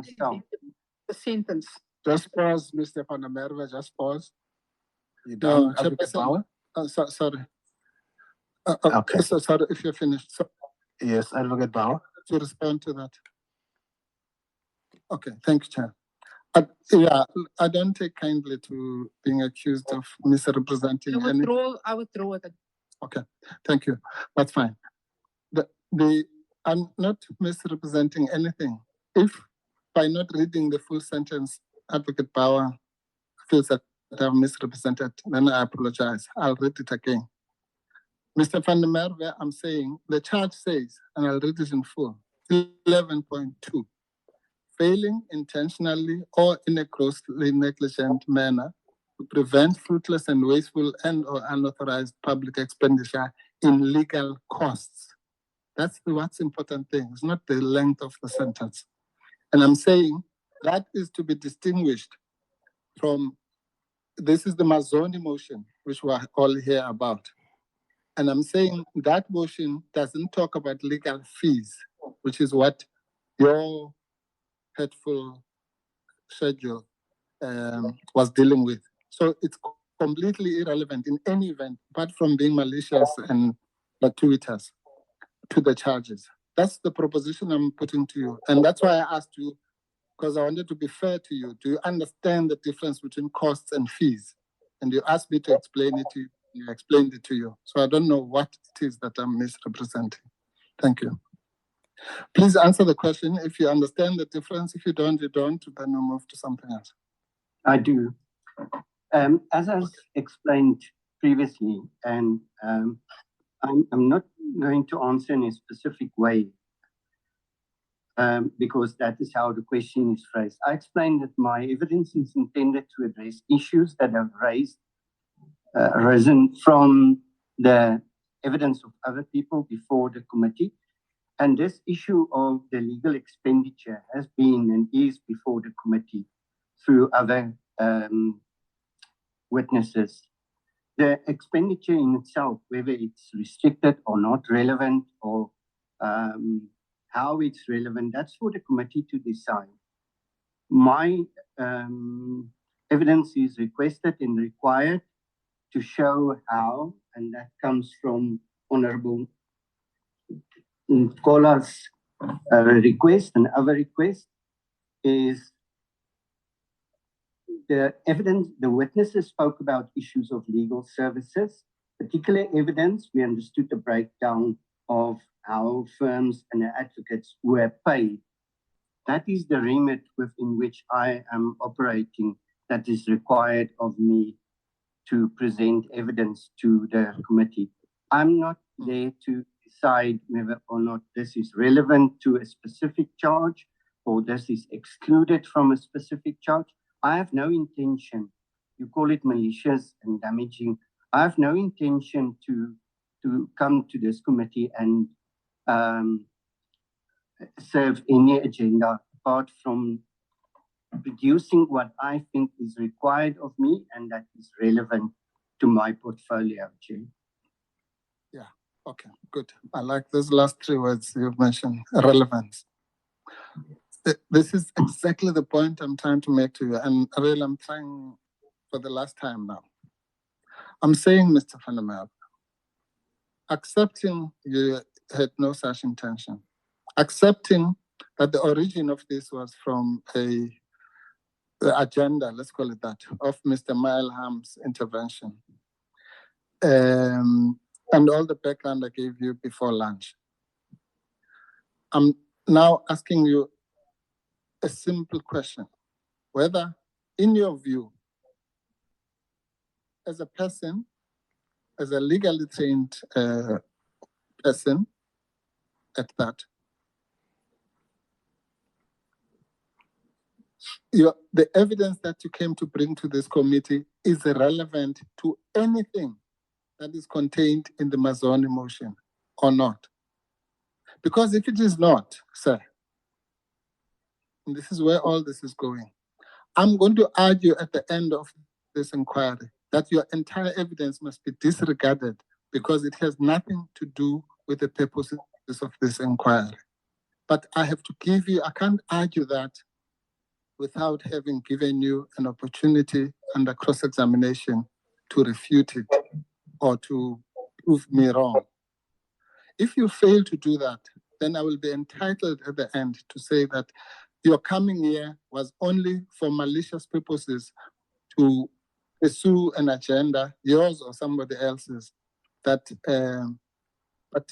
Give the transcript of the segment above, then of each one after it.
myself. The sentence. Just pause, Mr. Van der Merwe, just pause. You No, done, Advocate Chairperson. Bauer? Sorry. Okay. So, sorry if you're finished. So, Yes, Advocate Bauer. to respond to that. Okay, thank you, Chair. Yeah, I don't take kindly to being accused of misrepresenting I withdraw it. Okay, thank you. That's fine. I'm not misrepresenting anything. If by not reading the full sentence, Advocate Bauer feels that I've misrepresented, then I apologize. I'll read it again. Mr. Van der Merwe, I'm saying the charge says, and I'll read it in full, 11.2, failing intentionally or in a grossly negligent manner to prevent fruitless and wasteful and or unauthorized public expenditure in legal costs. That's what's important thing. It's not the length of the sentence. And I'm saying that is to be distinguished from, this is the Mazzoni motion, which we're all here about. And I'm saying that motion doesn't talk about legal fees, which is what your hateful schedule was dealing with. So it's completely irrelevant in any event, apart from being malicious and gratuitous to the charges. That's the proposition I'm putting to you. And that's why I asked you, because I wanted to be fair to you. Do you understand the difference between costs and fees? And you asked me to explain it to you. I explained it to you. So I don't know what it is that I'm misrepresenting. Thank you. Please answer the question. If you understand the difference, if you don't, you don't, then we'll move to something else. I do. As I explained previously, and I'm not going to answer in a specific way because that is how the question is phrased. I explained that my evidence is intended to address issues that have arisen from the evidence of other people before the committee. And this issue of the legal expenditure has been and is before the committee through other witnesses. The expenditure in itself, whether it's restricted or not relevant, or how it's relevant, that's for the committee to decide. My evidence is requested and required to show how, and that comes from Honorable Nkola's request and other request, is the evidence. The witnesses spoke about issues of legal services. Particular evidence, we understood the breakdown of how firms and advocates were paid. That is the remit within which I am operating, that is required of me to present evidence to the committee. I'm not there to decide whether or not this is relevant to a specific charge or this is excluded from a specific charge. I have no intention, you call it malicious and damaging, I have no intention to come to this committee and serve any agenda apart from producing what I think is required of me and that is relevant to my portfolio, Chair. Yeah, okay, good. I like those last three words you've mentioned, relevance. This is exactly the point I'm trying to make to you, and really I'm trying for the last time now. I'm saying, Mr. Van der Merwe, accepting you had no such intention, accepting that the origin of this was from the agenda, let's call it that, of Mr. Milham's intervention, and all the background I gave you before lunch. I'm now asking you a simple question, whether, in your view, as a person, as a legally trained person at that, the evidence that you came to bring to this committee is relevant to anything that is contained in the Mazzoni motion or not. Because if it is not, sir, and this is where all this is going, I'm going to argue at the end of this inquiry that your entire evidence must be disregarded because it has nothing to do with the purposes of this inquiry. But I have to give you, I can't argue that without having given you an opportunity under cross-examination to refute it or to prove me wrong. If you fail to do that, then I will be entitled at the end to say that your coming here was only for malicious purposes to pursue an agenda, yours or somebody else's, that but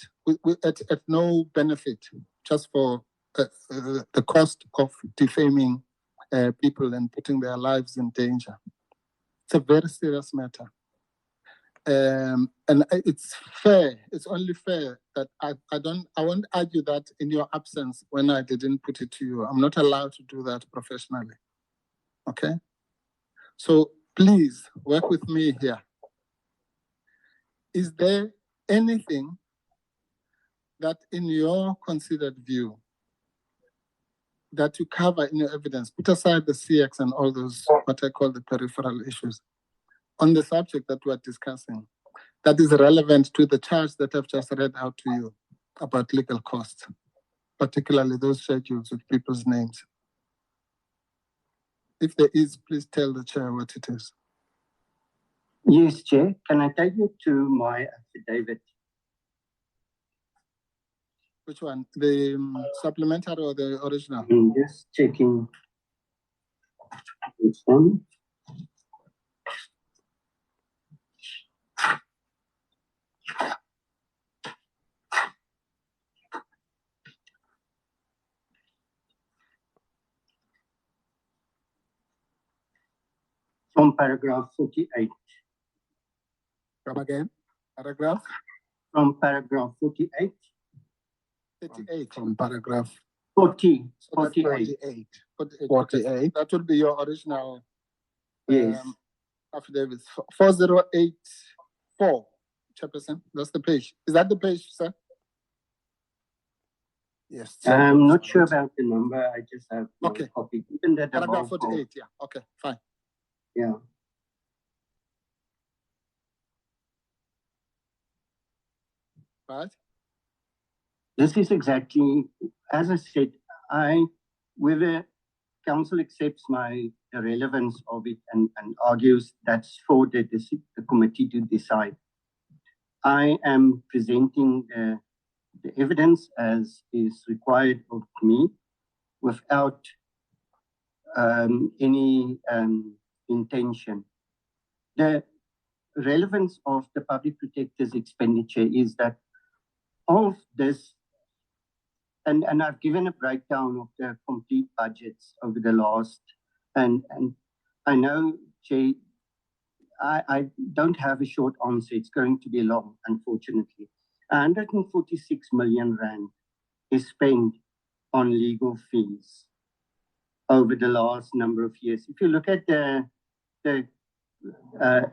at no benefit, just for the cost of defaming people and putting their lives in danger. It's a very serious matter. And it's fair, it's only fair that I won't argue that in your absence when I didn't put it to you. I'm not allowed to do that professionally. Okay? So please work with me here. Is there anything that in your considered view that you cover in your evidence, put aside the CX and all those, what I call the peripheral issues, on the subject that we're discussing, that is relevant to the charge that I've just read out to you about legal costs, particularly those schedules with people's names? If there is, please tell the chair what it is. Yes, Chair. Can I take you to my affidavit? Which one? The supplementary or the original? I'm just checking this one. From paragraph 48. Come again? Paragraph? From paragraph 48. 38. From paragraph 40. so 48. 48. That would be your original Yes. affidavit. 4084, Chairperson. That's the page. Is that the page, sir? Yes. I'm not sure about the number. I just have no Okay. copy. Even that Paragraph 48, yeah. Okay, fine. Yeah. Right? This is exactly, as I said, whether council accepts the relevance of it and argues that's for the committee to decide. I am presenting the evidence as is required of me without any intention. The relevance of the public protector's expenditure is that of this, and I've given a breakdown of the complete budgets over the last, and I know, Chair, I don't have a short answer. It's going to be long, unfortunately. 146 million rand is spent on legal fees over the last number of years. If you look at the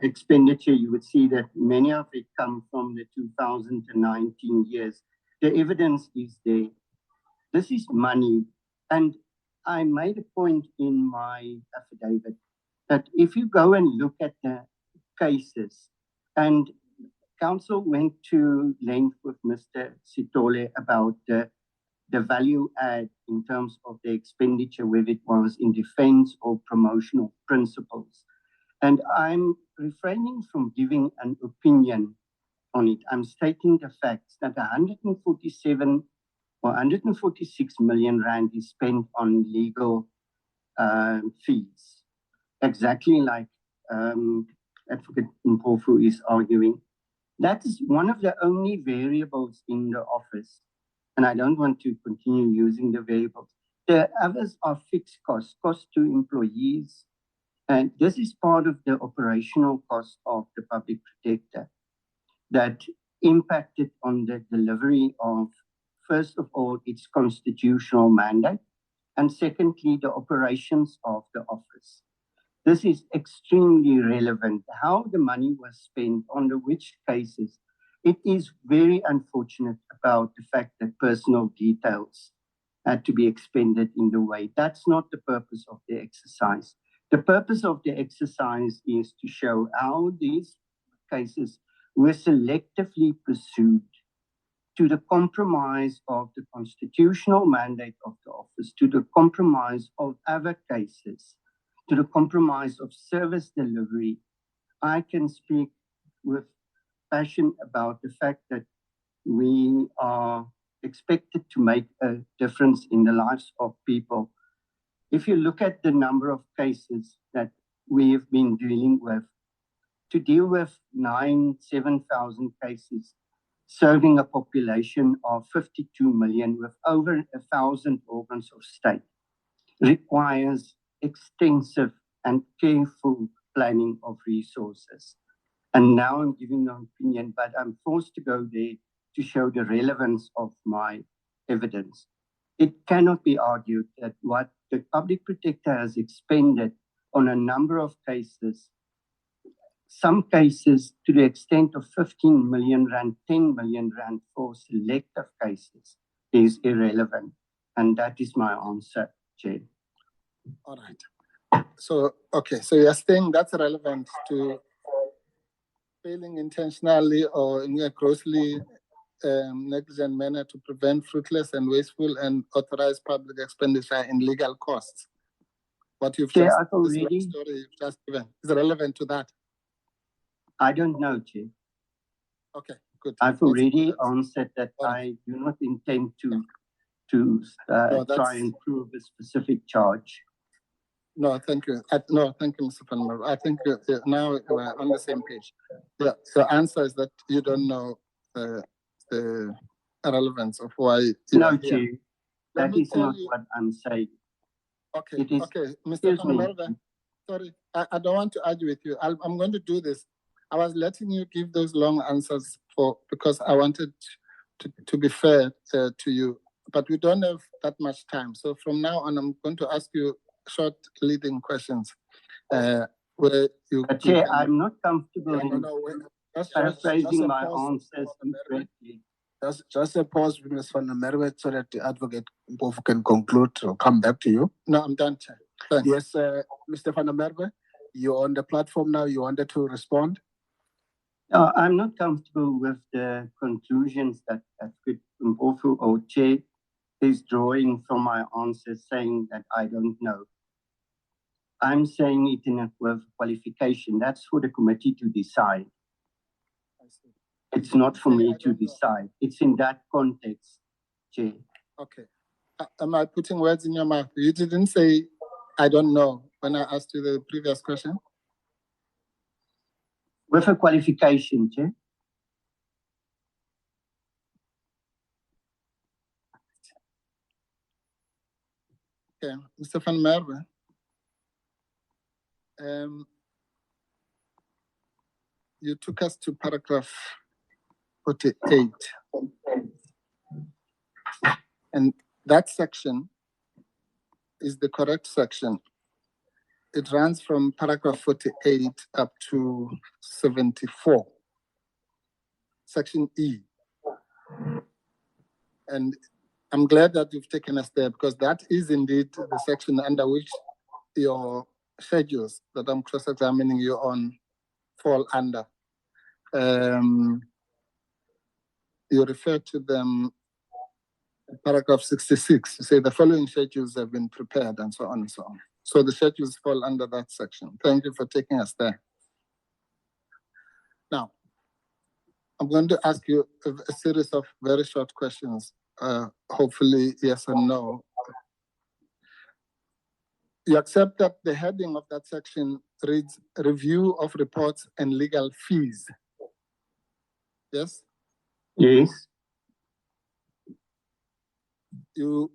expenditure, you would see that many of it come from the 2019 years. The evidence is there. This is money. And I made a point in my affidavit that if you go and look at the cases, and council went to length with Mr. Sitole about the value add in terms of the expenditure, whether it was in defense or promotional principles. And I'm refraining from giving an opinion on it. I'm stating the facts that 147 or 146 million rand is spent on legal fees, exactly like Advocate Mpofu is arguing. That is one of the only variables in the office, and I don't want to continue using the variables. The others are fixed costs, cost to employees, and this is part of the operational cost of the public protector that impacted on the delivery of, first of all, its constitutional mandate, and secondly, the operations of the office. This is extremely relevant. How the money was spent, under which cases. It is very unfortunate about the fact that personal details had to be expended in the way. That's not the purpose of the exercise. The purpose of the exercise is to show how these cases were selectively pursued to the compromise of the constitutional mandate of the office, to the compromise of other cases, to the compromise of service delivery, I can speak with passion about the fact that we are expected to make a difference in the lives of people. If you look at the number of cases that we have been dealing with, to deal with 7,000 cases, serving a population of 52 million with over 1,000 organs of state, requires extensive and careful planning of resources. And now I'm giving an opinion, but I'm forced to go there to show the relevance of my evidence. It cannot be argued that what the public protector has expended on a number of cases, some cases to the extent of 15 million rand, 10 million rand for selective cases, is irrelevant. And that is my answer, Chair. All right. So, okay, so you're saying that's relevant to failing intentionally or in a grossly negligent manner to prevent fruitless and wasteful and authorized public expenditure in legal costs. What you've Chair, just, I've already, this story you've just given, is relevant to that? I don't know, Chair. Okay, good. I've already answered that I do not intend to try and prove a specific charge. No, thank you. No, thank you, Mr. Van Merwe. I think now we're on the same page. Yeah, the answer is that you don't know the relevance of why. No, Chair, Let that me is tell not you- what I'm saying. Okay, It is, okay, Mr. excuse Van me. Merwe. Sorry, I don't want to argue with you. I'm going to do this. I was letting you give those long answers because I wanted to be fair to you, but we don't have that much time. So from now on, I'm going to ask you short leading questions where you. Chair, I'm not comfortable in Just paraphrasing a my pause, answers Mr. Merwe. incorrectly. Just a pause, Ms. Van der Merwe, so that the advocate Mpofu can conclude or come back to you. No, I'm done, Chair. Thanks. Yes, Mr. Van der Merwe, you're on the platform now. You wanted to respond? I'm not comfortable with the conclusions that Mpofu or Chair is drawing from my answers, saying that I don't know. I'm saying it in a with qualification. That's for the committee to decide. I see. It's not for I me don't to know. decide. It's in that context, Chair. Okay. Am I putting words in your mouth? You didn't say, I don't know, when I asked you the previous question. With a qualification, Chair. Okay, Mr. Van Merwe. You took us to paragraph 48. And that section is the correct section. It runs from paragraph 48 up to 74, section E. And I'm glad that you've taken us there because that is indeed the section under which your schedules that I'm cross-examining you on fall under. You refer to them in paragraph 66. You say the following schedules have been prepared and so on and so on. So the schedules fall under that section. Thank you for taking us there. Now, I'm going to ask you a series of very short questions, hopefully yes or no. You accept that the heading of that section reads Review of Reports and Legal Fees. Yes? Yes. You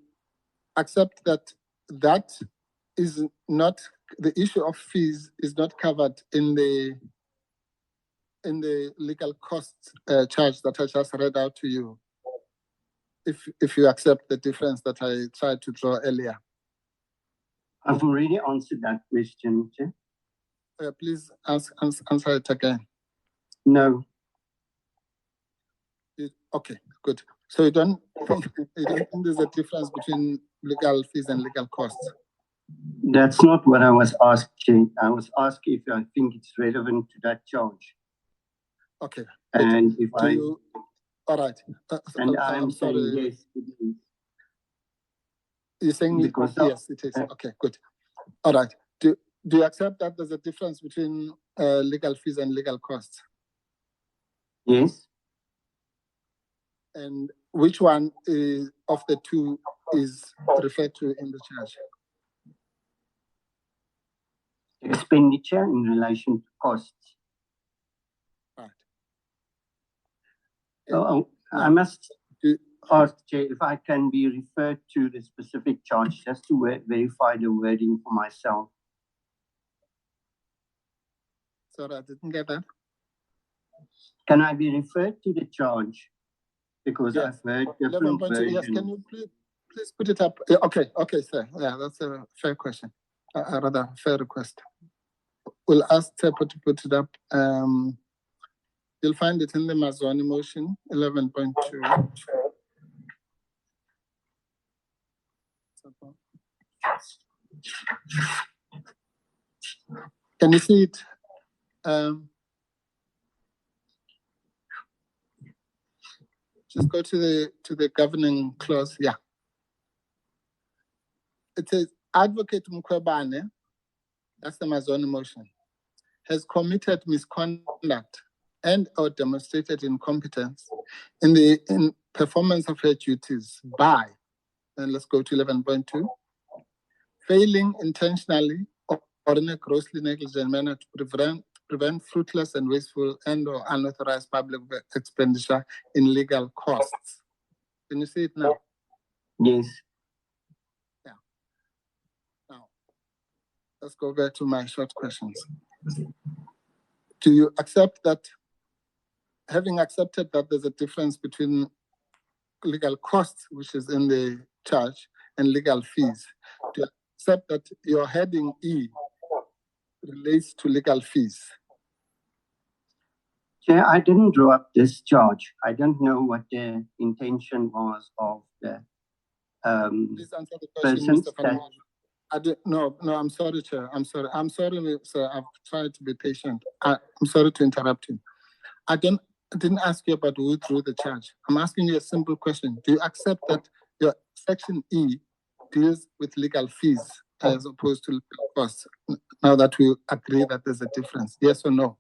accept that that is not, the issue of fees is not covered in the legal costs charge that I just read out to you, if you accept the difference that I tried to draw earlier. I've already answered that question, Chair. Please answer it again. No. Okay, good. So you don't think there's a difference between legal fees and legal costs? That's not what I was asked, Chair. I was asked if I think it's relevant to that charge. Okay. And if All right. And I'm I'm saying sorry. yes, it is. You're saying Because yes, it is. Okay, good. All right. Do you accept that there's a difference between legal fees and legal costs? Yes. And which one is, of the two is referred to in the charge? Expenditure in relation to costs. Right. I must Do- ask, Chair, if I can be referred to the specific charge just to verify the wording for myself. Sorry, I didn't get that. Can I be referred to the charge? Because Yes. I've heard different 11.2. versions. Yes, can you please put it up? Yeah, okay, sir. Yeah, that's a fair question. Rather, fair request. We'll ask Tepo to put it up. You'll find it in the Mazoni motion, 11.2. Can you see it? Just go to the governing clause. Yeah. It says Advocate Mkwebane, that's the Mazoni motion, has committed misconduct and or demonstrated incompetence in performance of her duties by, and let's go to 11.2, failing intentionally or in a grossly negligent manner to prevent fruitless and wasteful and or unauthorized public expenditure in legal costs. Can you see it now? Yes. Yeah. Now, let's go back to my short questions. Do you accept that, having accepted that there's a difference between legal costs, which is in the charge, and legal fees, do you accept that your heading E relates to legal fees? Chair, I didn't draw up this charge. I don't know what the intention was of the Please answer the question, persons Mr. Van No, I'm sorry, Chair. I'm sorry, sir. I've tried to be patient. I'm sorry to interrupt you. I didn't ask you about who drew the charge. I'm asking you a simple question. Do you accept that your section E deals with legal fees as opposed to legal costs? Now that we agree that there's a difference, yes or no?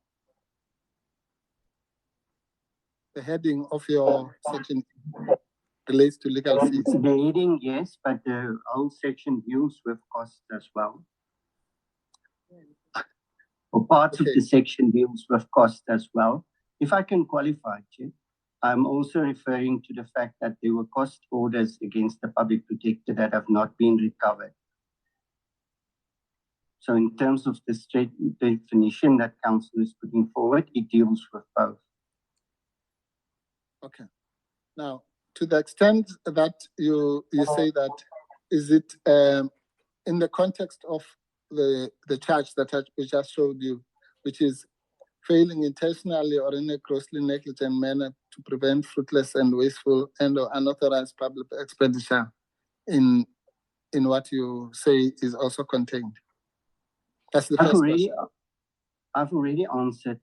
The heading of your section relates to legal fees. The heading, yes, but the whole section deals with costs as well. Or parts of the section deals with costs as well. If I can qualify, Chair, I'm also referring to the fact that there were cost orders against the public protector that have not been recovered. So in terms of the straight definition that Council is putting forward, it deals with both. Okay. Now, to the extent that you say that, is it in the context of the charge that we just showed you, which is failing intentionally or in a grossly negligent manner to prevent fruitless and wasteful and or unauthorized public expenditure in what you say is also contained? That's the first question. I've already answered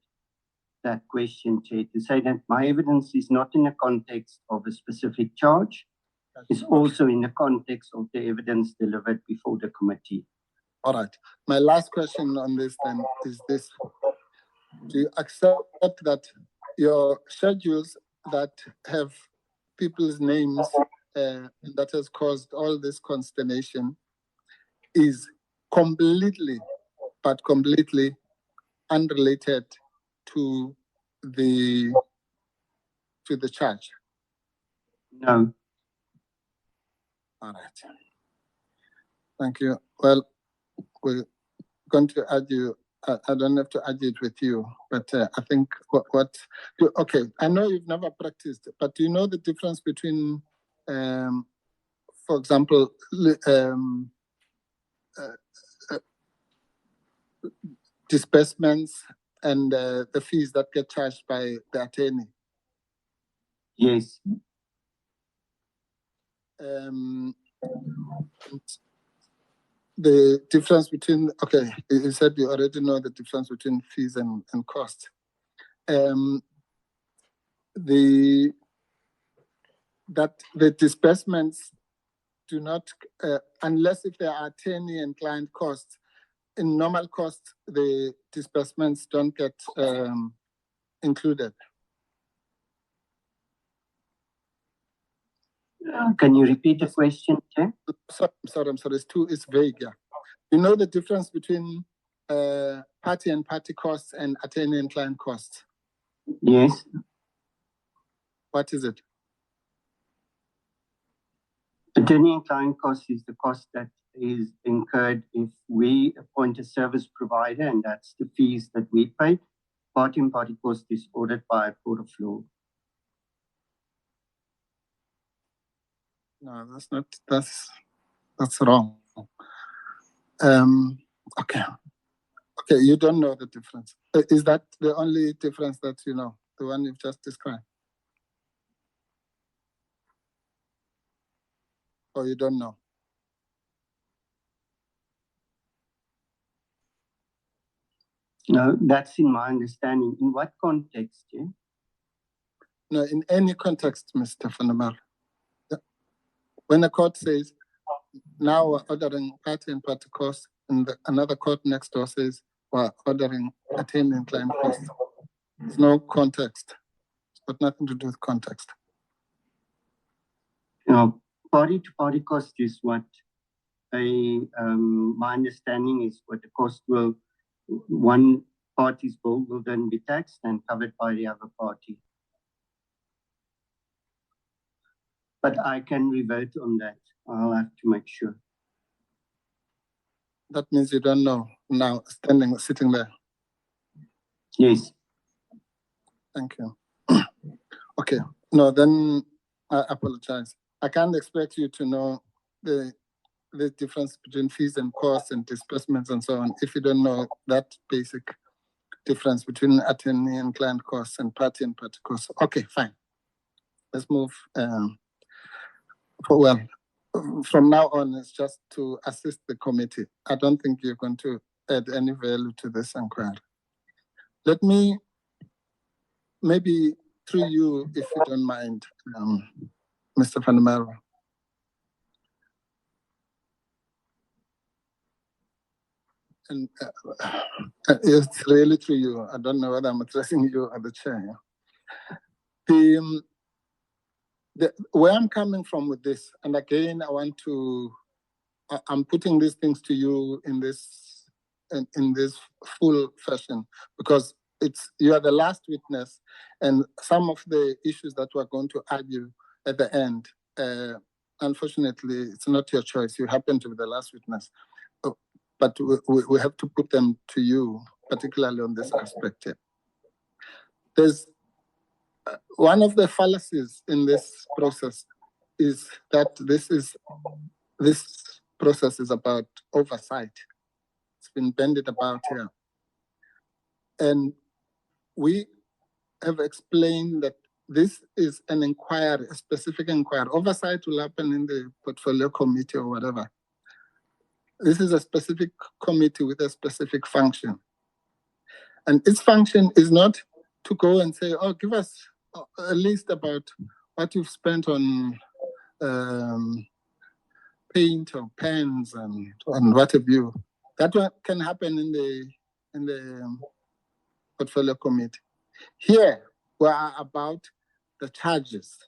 that question, Chair, to say that my evidence is not in the context of a specific charge. It's also in the context of the evidence delivered before the committee. All right. My last question on this then is this. Do you accept that your schedules that have people's names that has caused all this consternation is completely unrelated to the charge? No. All right. Thank you. Well, we're going to argue. I don't have to argue it with you, but I think okay, I know you've never practiced, but do you know the difference between, for example, disbursements and the fees that get charged by the attorney? Yes. The difference between, okay, you said you already know the difference between fees and costs. The that the disbursements do not, unless if there are attorney and client costs, in normal costs, the disbursements don't get included. Can you repeat the question, Chair? I'm sorry. It's vague. Yeah. You know the difference between party and party costs and attorney and client costs? Yes. What is it? Attorney and client cost is the cost that is incurred if we appoint a service provider, and that's the fees that we pay. Party and party cost is ordered by a court of law. No, that's wrong. Okay, you don't know the difference. Is that the only difference that you know, the one you've just described? Or you don't know? No, that's in my understanding. In what context, yeah? No, in any context, Mr. Van der Merwe. When a court says, now we're ordering party and party costs, and another court next door says, we're ordering attorney and client costs. There's no context. It's got nothing to do with context. You know, party to party cost is what my understanding is what the cost will, one party's bill will then be taxed and covered by the other party. But I can revert on that. I'll have to make sure. That means you don't know now, sitting there. Yes. Thank you. Okay. No, then I apologize. I can't expect you to know the difference between fees and costs and disbursements and so on if you don't know that basic difference between attorney and client costs and party costs. Okay, fine. Let's move. From now on, it's just to assist the committee. I don't think you're going to add any value to this inquiry. Let me, maybe through you, if you don't mind, Mr. Van der Merwe. And it's really through you. I don't know whether I'm addressing you or the chair. Where I'm coming from with this, and again, I'm putting these things to you in this full fashion, because you are the last witness, and some of the issues that we're going to argue at the end, unfortunately, it's not your choice. You happen to be the last witness. But we have to put them to you, particularly on this aspect here. There's one of the fallacies in this process is that this process is about oversight. It's been bandied about here. And we have explained that this is an inquiry, a specific inquiry. Oversight will happen in the portfolio committee or whatever. This is a specific committee with a specific function. And its function is not to go and say, oh, give us a list about what you've spent on paint or pens and what have you. That one can happen in the portfolio committee. Here, we are about the charges.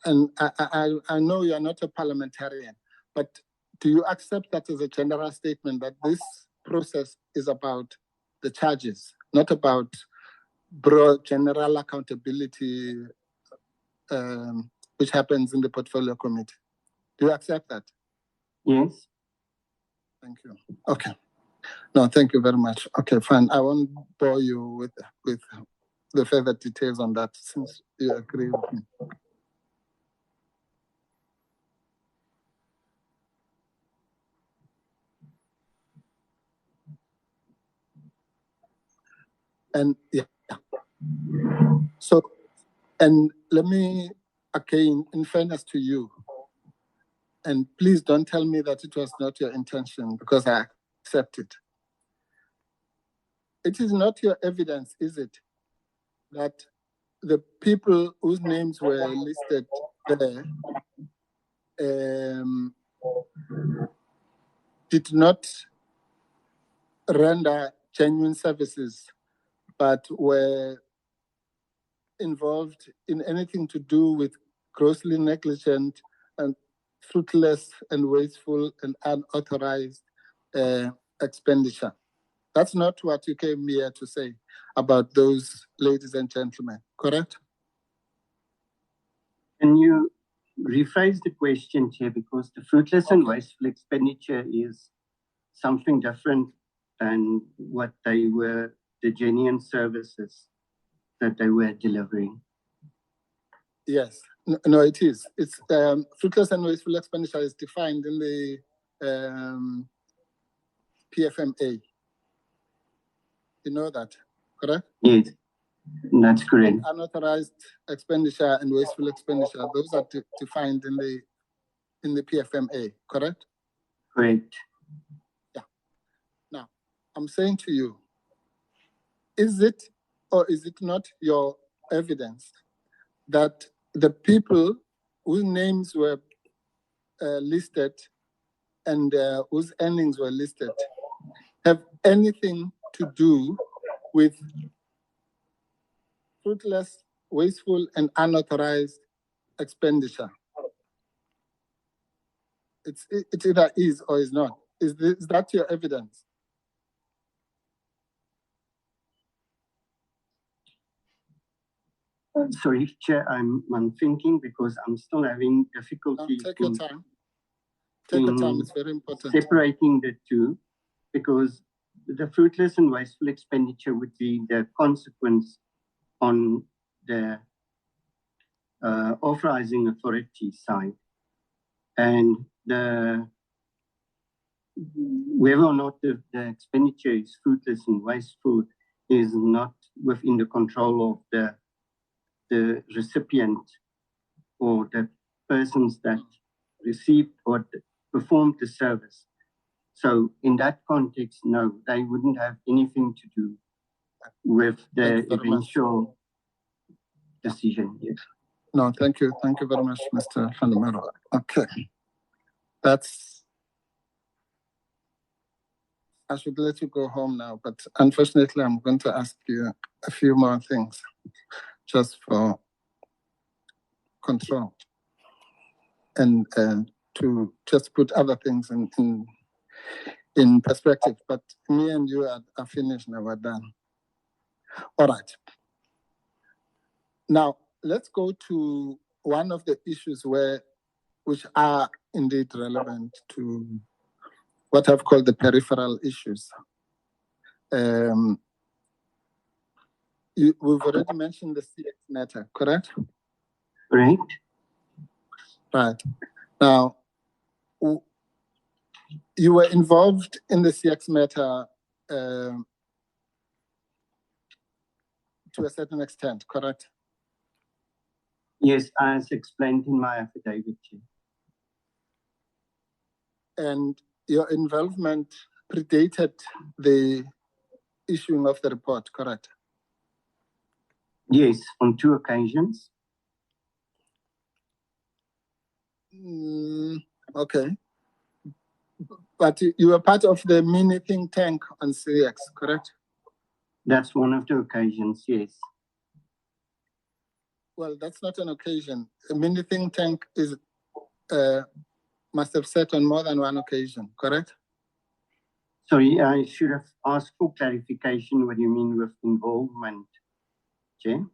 And I know you are not a parliamentarian, but do you accept that as a general statement that this process is about the charges, not about broad general accountability, which happens in the portfolio committee? Do you accept that? Yes. Thank you. Okay. No, thank you very much. Okay, fine. I won't bore you with the further details on that, since you agree with me. And yeah. So, and let me, again, in fairness to you, and please don't tell me that it was not your intention, because I accept it. It is not your evidence, is it, that the people whose names were listed there did not render genuine services, but were involved in anything to do with grossly negligent and fruitless and wasteful and unauthorized expenditure. That's not what you came here to say about those ladies and gentlemen, correct? Can you rephrase the question, Chair, because the fruitless and wasteful expenditure is something different than what they were, the genuine services that they were delivering. Yes, no, it is. It's fruitless and wasteful expenditure is defined in the PFMA. You know that, correct? Yes, that's correct. Unauthorized expenditure and wasteful expenditure, those are defined in the PFMA, correct? Correct. Yeah. Now, I'm saying to you, is it or is it not your evidence that the people whose names were listed and whose earnings were listed have anything to do with fruitless, wasteful, and unauthorized expenditure? It either is or is not. Is that your evidence? Sorry, Chair, I'm thinking because I'm still having difficulty Take your time. Take your time, it's very important. Separating the two, because the fruitless and wasteful expenditure would be the consequence on the authorizing authority side. And whether or not the expenditure is fruitless and wasteful is not within the control of the recipient or the persons that received or performed the service. So in that context, no, they wouldn't have anything to do with the eventual decision. Yes. No, thank you. Thank you very much, Mr. Van der Merwe. Okay. I should let you go home now, but unfortunately, I'm going to ask you a few more things just for control and to just put other things in perspective. But me and you are finished now, we're done. All right. Now, let's go to one of the issues which are indeed relevant to what I've called the peripheral issues. We've already mentioned the CX matter, correct? Right. Right. Now, you were involved in the CX matter to a certain extent, correct? Yes, as explained in my affidavit. And your involvement predated the issuing of the report, correct? Yes, on 2 occasions. Okay. But you were part of the mini think tank on CX, correct? That's one of the occasions, yes. Well, that's not an occasion. A mini think tank is must have sat on more than one occasion, correct? Sorry, I should have asked for clarification. What do you mean with involvement, Chair?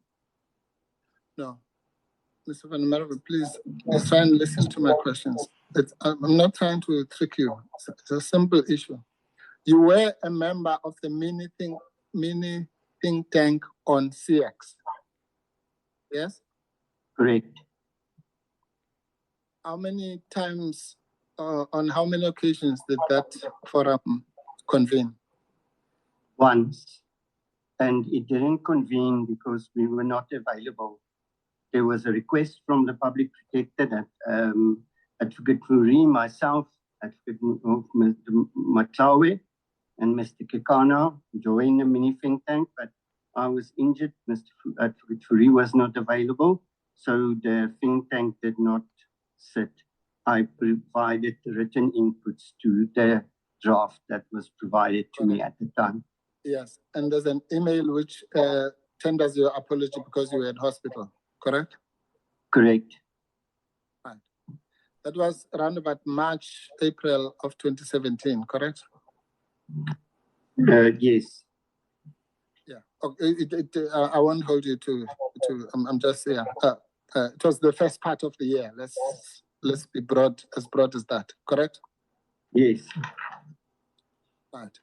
No. Mr. Van der Merwe, please try and listen to my questions. I'm not trying to trick you. It's a simple issue. You were a member of the mini think tank on CX. Yes? Correct. How many times, on how many occasions did that forum convene? Once. And it didn't convene because we were not available. There was a request from the public protector that Advocate Fourie, myself, Advocate Mr. Matlawe, and Mr. Kekana joined the mini think tank, but I was injured. Mr. Advocate Fourie was not available, so the think tank did not sit. I provided written inputs to the draft that was provided to me at the time. Yes, and there's an email which tenders your apology because you were in hospital, correct? Correct. Right. That was around about March, April of 2017, correct? Yes. Yeah. Okay. I won't hold you to. I'm just yeah. It was the first part of the year. Let's be broad as that. Correct. Yes. Right.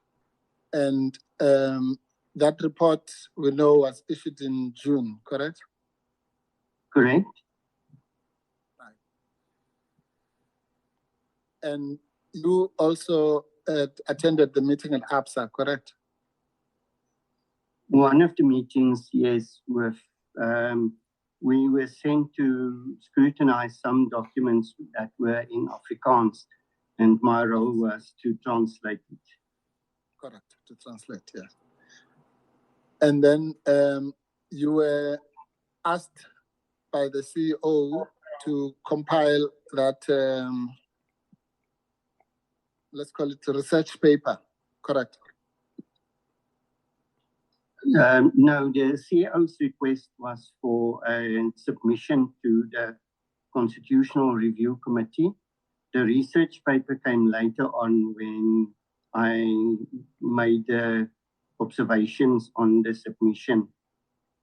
And that report we know was issued in June. Correct. Correct. Right. And you also attended the meeting at APSA. Correct. One of the meetings, yes, with we were sent to scrutinize some documents that were in Afrikaans, and my role was to translate it. Correct, to translate, yes. And then you were asked by the CEO to compile that, let's call it a research paper, correct? No, the CEO's request was for a submission to the Constitutional Review Committee. The research paper came later on when I made observations on the submission,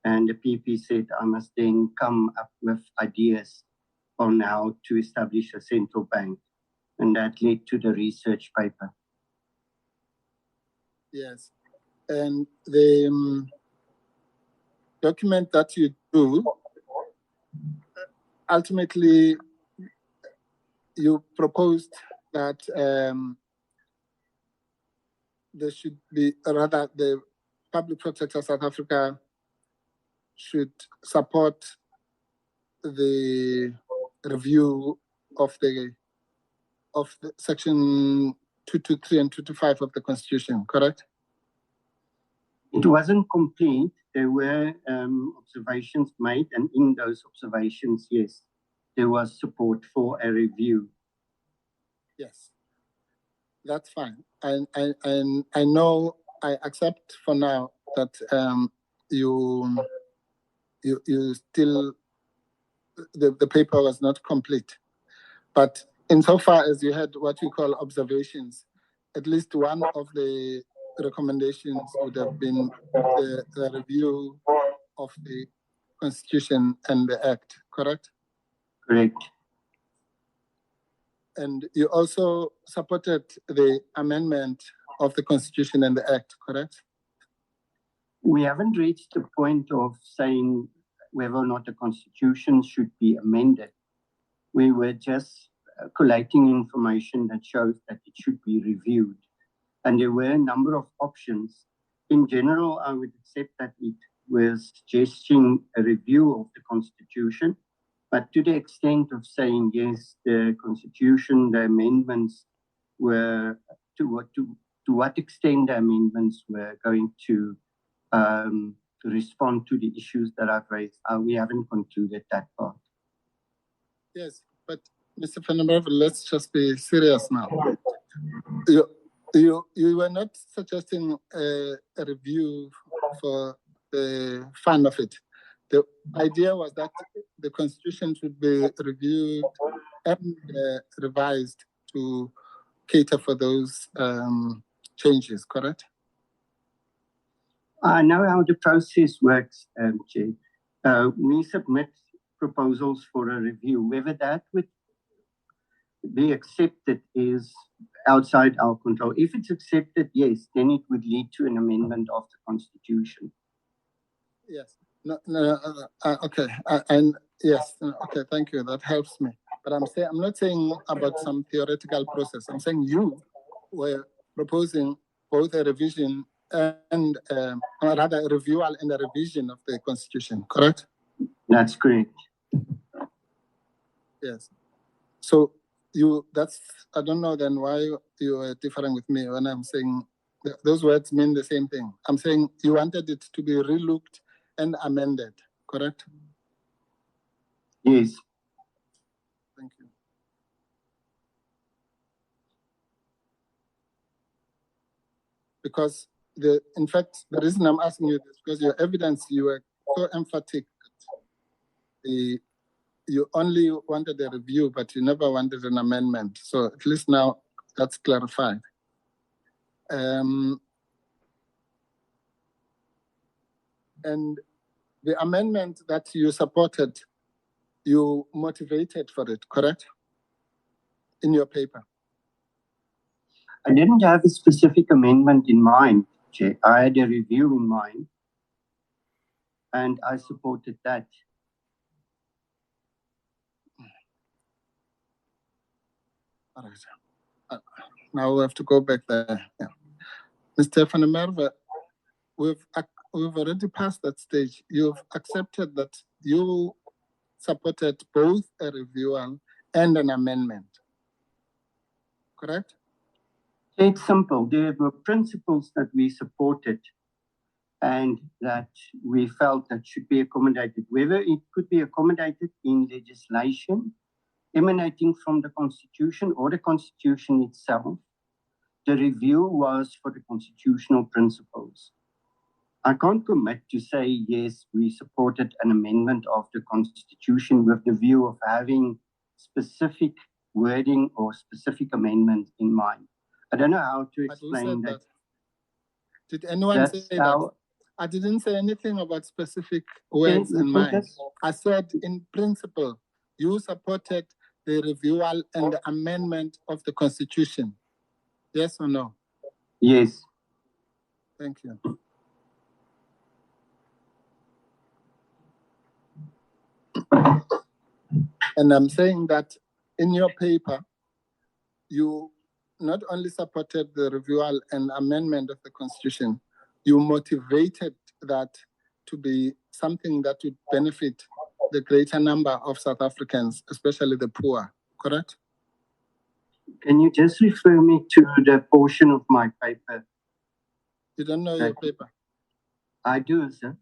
and the PP said I must then come up with ideas on how to establish a central bank, and that led to the research paper. Yes. And the document that you do, ultimately, you proposed that there should be, rather, the Public Protector South Africa should support the review of the section 223 and 225 of the Constitution, correct? It wasn't complete. There were observations made, and in those observations, yes, there was support for a review. Yes, that's fine. I know, I accept for now that you still, the paper was not complete. But insofar as you had what you call observations, at least one of the recommendations would have been the review of the Constitution and the Act, correct? Correct. And you also supported the amendment of the Constitution and the Act, correct? We haven't reached the point of saying whether or not the Constitution should be amended. We were just collating information that shows that it should be reviewed. And there were a number of options. In general, I would accept that it was suggesting a review of the Constitution, but to the extent of saying, yes, the Constitution, the amendments were, to what extent the amendments were going to respond to the issues that I've raised, we haven't concluded that part. Yes, but Mr. Van der Merwe, let's just be serious now. You were not suggesting a review for the fun of it. The idea was that the Constitution should be reviewed and revised to cater for those changes, correct? I know how the process works, Chair. We submit proposals for a review. Whether that would be accepted is outside our control. If it's accepted, yes, then it would lead to an amendment of the Constitution. Yes. Okay. And yes. Okay. Thank you. That helps me. But I'm not saying about some theoretical process. I'm saying you were proposing both a revision and rather a review and a revision of the Constitution. Correct? That's correct. Yes. So I don't know then why you are differing with me when I'm saying Those words mean the same thing. I'm saying you wanted it to be relooked and amended, correct? Yes. Thank you. Because in fact, the reason I'm asking you this, because your evidence, you were so emphatic that you only wanted a review, but you never wanted an amendment. So at least now that's clarified. And the amendment that you supported, you motivated for it, correct? In your paper. I didn't have a specific amendment in mind, Chair. I had a review in mind, and I supported that. All right. Now we have to go back there. Yeah. Mr. Van der Merwe, we've already passed that stage. You've accepted that you supported both a review and an amendment, correct? It's simple. There were principles that we supported and that we felt that should be accommodated, whether it could be accommodated in legislation emanating from the Constitution or the Constitution itself. The review was for the constitutional principles. I can't commit to say, yes, we supported an amendment of the Constitution with the view of having specific wording or specific amendment in mind. I don't know how to explain that. Did anyone say that? I didn't say anything about specific words in mind. I said, in principle, you supported the reviewal and the amendment of the Constitution. Yes or no? Yes. Thank you. And I'm saying that in your paper, you not only supported the reviewal and amendment of the Constitution, you motivated that to be something that would benefit the greater number of South Africans, especially the poor, correct? Can you just refer me to the portion of my paper? You don't know your paper? I do, sir.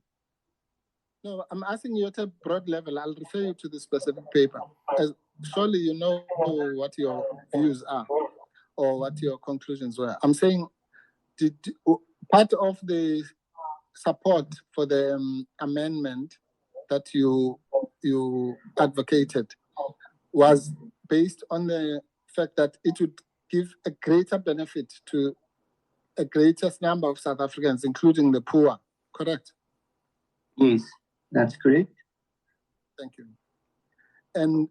No, I'm asking you at a broad level. I'll refer you to the specific paper. Surely you know what your views are or what your conclusions were. I'm saying part of the support for the amendment that you advocated was based on the fact that it would give a greater benefit to a greatest number of South Africans, including the poor, correct? Yes, that's correct. Thank you. And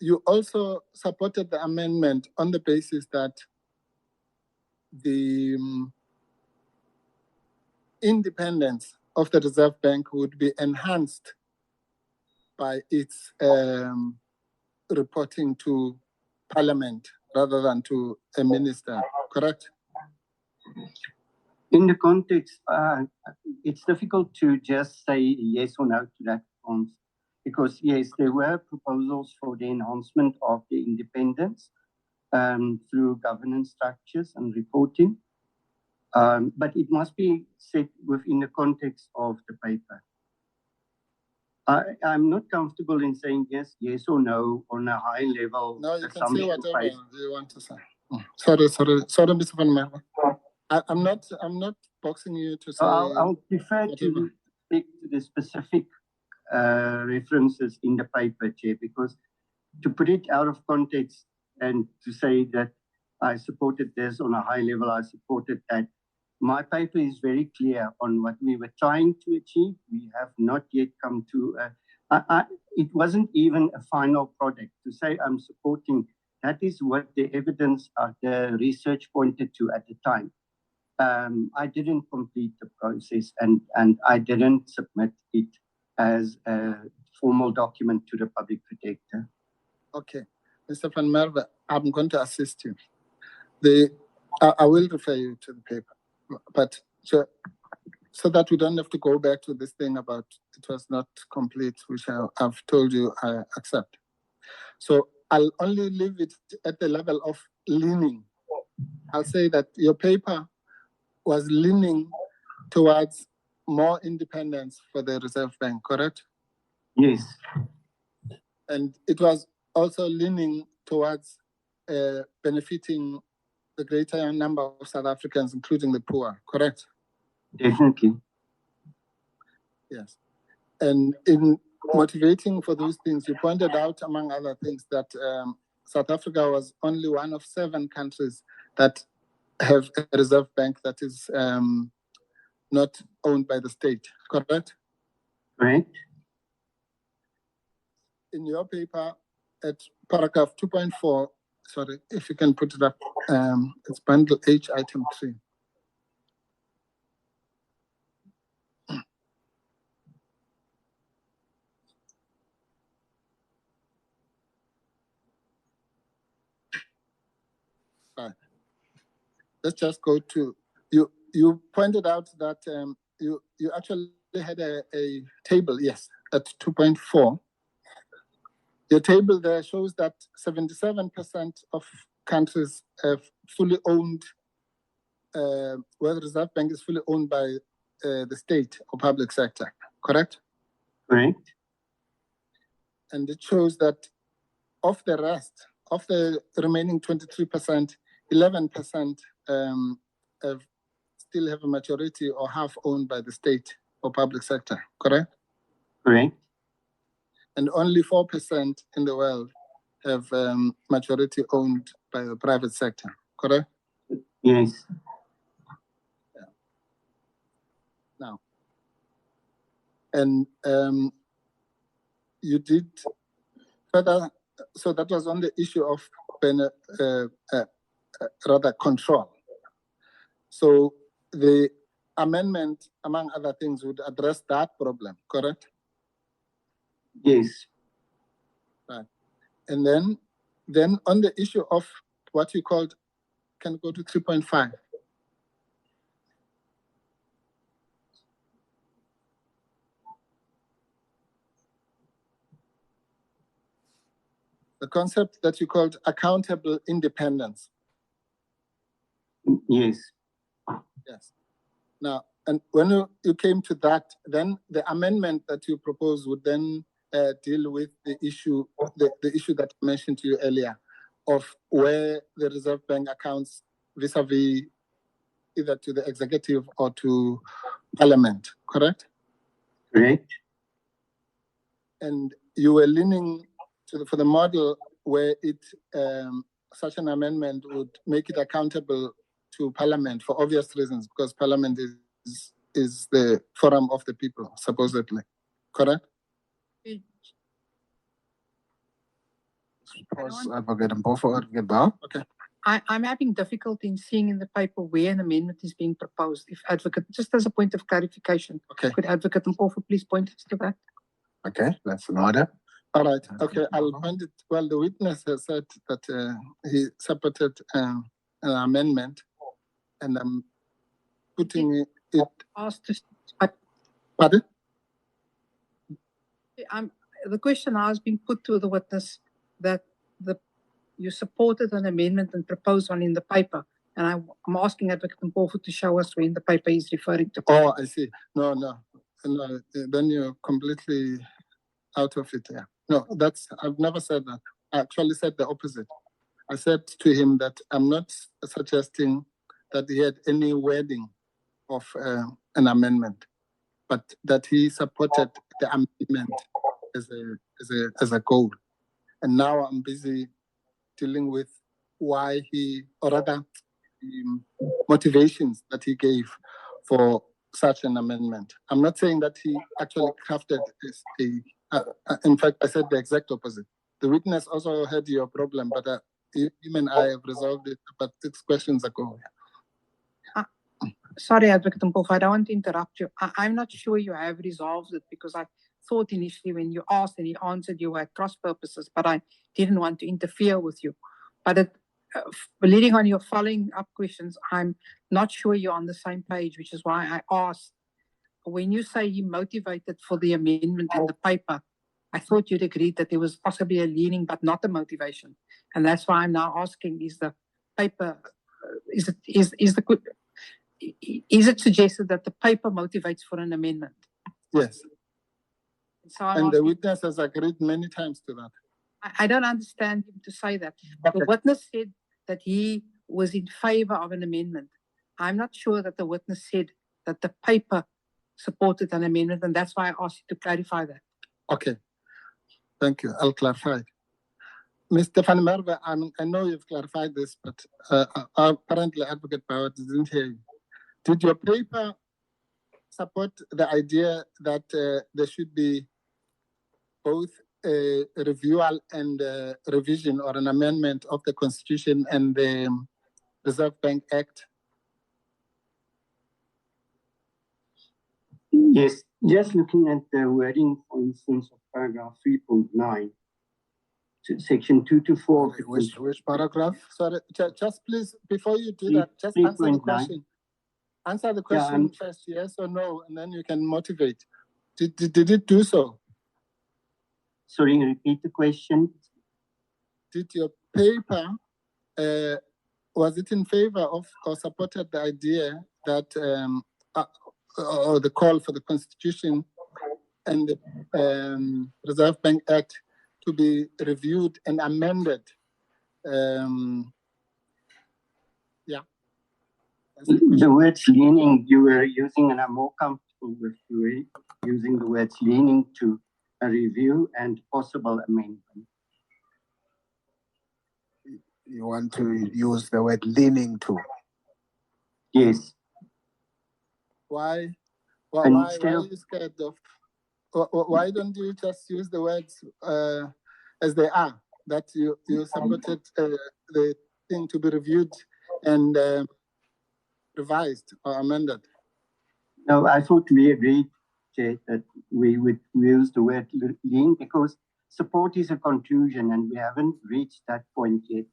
you also supported the amendment on the basis that the independence of the Reserve Bank would be enhanced by its reporting to Parliament rather than to a minister, correct? In the context, it's difficult to just say yes or no to that response, because yes, there were proposals for the enhancement of the independence through governance structures and reporting, but it must be set within the context of the paper. I'm not comfortable in saying yes or no on a high level. No, you can say whatever you want to say. Sorry, Mr. Van Merwe. I'm not boxing you to say. I'll prefer to stick to the specific references in the paper, Chair, because to put it out of context and to say that I supported this on a high level, I supported that. My paper is very clear on what we were trying to achieve. We have not yet come to, it wasn't even a final product. To say I'm supporting, that is what the evidence of the research pointed to at the time. I didn't complete the process and I didn't submit it as a formal document to the public protector. Okay. Mr. Van Merwe, I'm going to assist you. I will refer you to the paper, but so that we don't have to go back to this thing about it was not complete, which I've told you I accept. So I'll only leave it at the level of leaning. I'll say that your paper was leaning towards more independence for the Reserve Bank, correct? Yes, And it was also leaning towards benefiting the greater number of South Africans, including the poor, correct? definitely. Yes. And in motivating for those things, you pointed out, among other things, that South Africa was only one of 7 countries that have a reserve bank that is not owned by the state, correct? Correct. In your paper, at paragraph 2.4, sorry, if you can put it up, it's bundle H, item 3. Right. Let's just go to, you pointed out that you actually had a table, yes, at 2.4. The table there shows that 77% of countries have fully owned, where the Reserve Bank is fully owned by the state or public sector, correct? Correct. And it shows that of the rest, of the remaining 23%, 11% still have a majority or half owned by the state or public sector, correct? Correct. And only 4% in the world have majority owned by the private sector, correct? Yes. Now, and you did further, so that was on the issue of rather control. So the amendment, among other things, would address that problem, correct? Yes. Right. And then on the issue of what you called, can go to 3.5. The concept that you called accountable independence. Yes. Yes. Now, and when you came to that, then the amendment that you proposed would then deal with the issue that I mentioned to you earlier, of where the Reserve Bank accounts vis-a-vis either to the executive or to Parliament, correct? Correct. And you were leaning for the model where such an amendment would make it accountable to Parliament for obvious reasons, because Parliament is the forum of the people, supposedly, correct? Suppose Advocate Mpofu, Advocate Bao. Okay. I'm having difficulty in seeing in the paper where an amendment is being proposed. If Advocate, just as a point of clarification, Okay. could Advocate Mpofu please point us to that? Okay, that's in order. All right. Okay. I'll point it. Well, the witness has said that he supported an amendment, and I'm putting it. Asked to, Pardon? the question has been put to the witness that you supported an amendment and proposed one in the paper. And I'm asking Advocate Mpofu to show us where in the paper he's referring to. Oh, I see. No. Then you're completely out of it. Yeah. No, I've never said that. I actually said the opposite. I said to him that I'm not suggesting that he had any wording of an amendment, but that he supported the amendment as a goal. And now I'm busy dealing with why or rather motivations that he gave for such an amendment. I'm not saying that he actually crafted in fact, I said the exact opposite. The witness also had your problem, but him and I have resolved it about 6 questions ago. Sorry, Advocate Mpofu, I don't want to interrupt you. I'm not sure you have resolved it, because I thought initially when you asked and he answered, you were at cross purposes, but I didn't want to interfere with you. But leading on your following up questions, I'm not sure you're on the same page, which is why I asked. When you say he motivated for the amendment in the paper, I thought you'd agreed that there was possibly a leaning, but not a motivation. And that's why I'm now asking, is the paper, is it suggested that the paper motivates for an amendment? Yes. So I'm And the asking- witness has agreed many times to that. I don't understand him to say that. Okay. The witness said that he was in favor of an amendment. I'm not sure that the witness said that the paper supported an amendment, and that's why I asked you to clarify that. Okay. Thank you. I'll clarify. Mr. Van Merwe, I know you've clarified this, but apparently Advocate Power didn't hear you. Did your paper support the idea that there should be both a reviewal and a revision or an amendment of the Constitution and the Reserve Bank Act? Yes, just looking at the wording, for instance, of paragraph 3.9, to section 2 to 4. of the Which paragraph? Sorry, just please, before you do that, just answer the 3.9. question. Answer the Yeah, question first, yes or no, and then you can motivate. Did it do so? Sorry, repeat the question. Did your paper, was it in favor of or supported the idea that, or the call for the Constitution and the Reserve Bank Act to be reviewed and amended? Yeah. The words leaning you were using, and I'm more comfortable with you using the words leaning to a review and possible amendment. You want to use the word leaning to? Yes. Why And are still- you scared of? Why don't you just use the words as they are? That you supported the thing to be reviewed and revised or amended. No, I thought we agreed, Chair, that we would use the word lean because support is a conclusion and we haven't reached that point yet.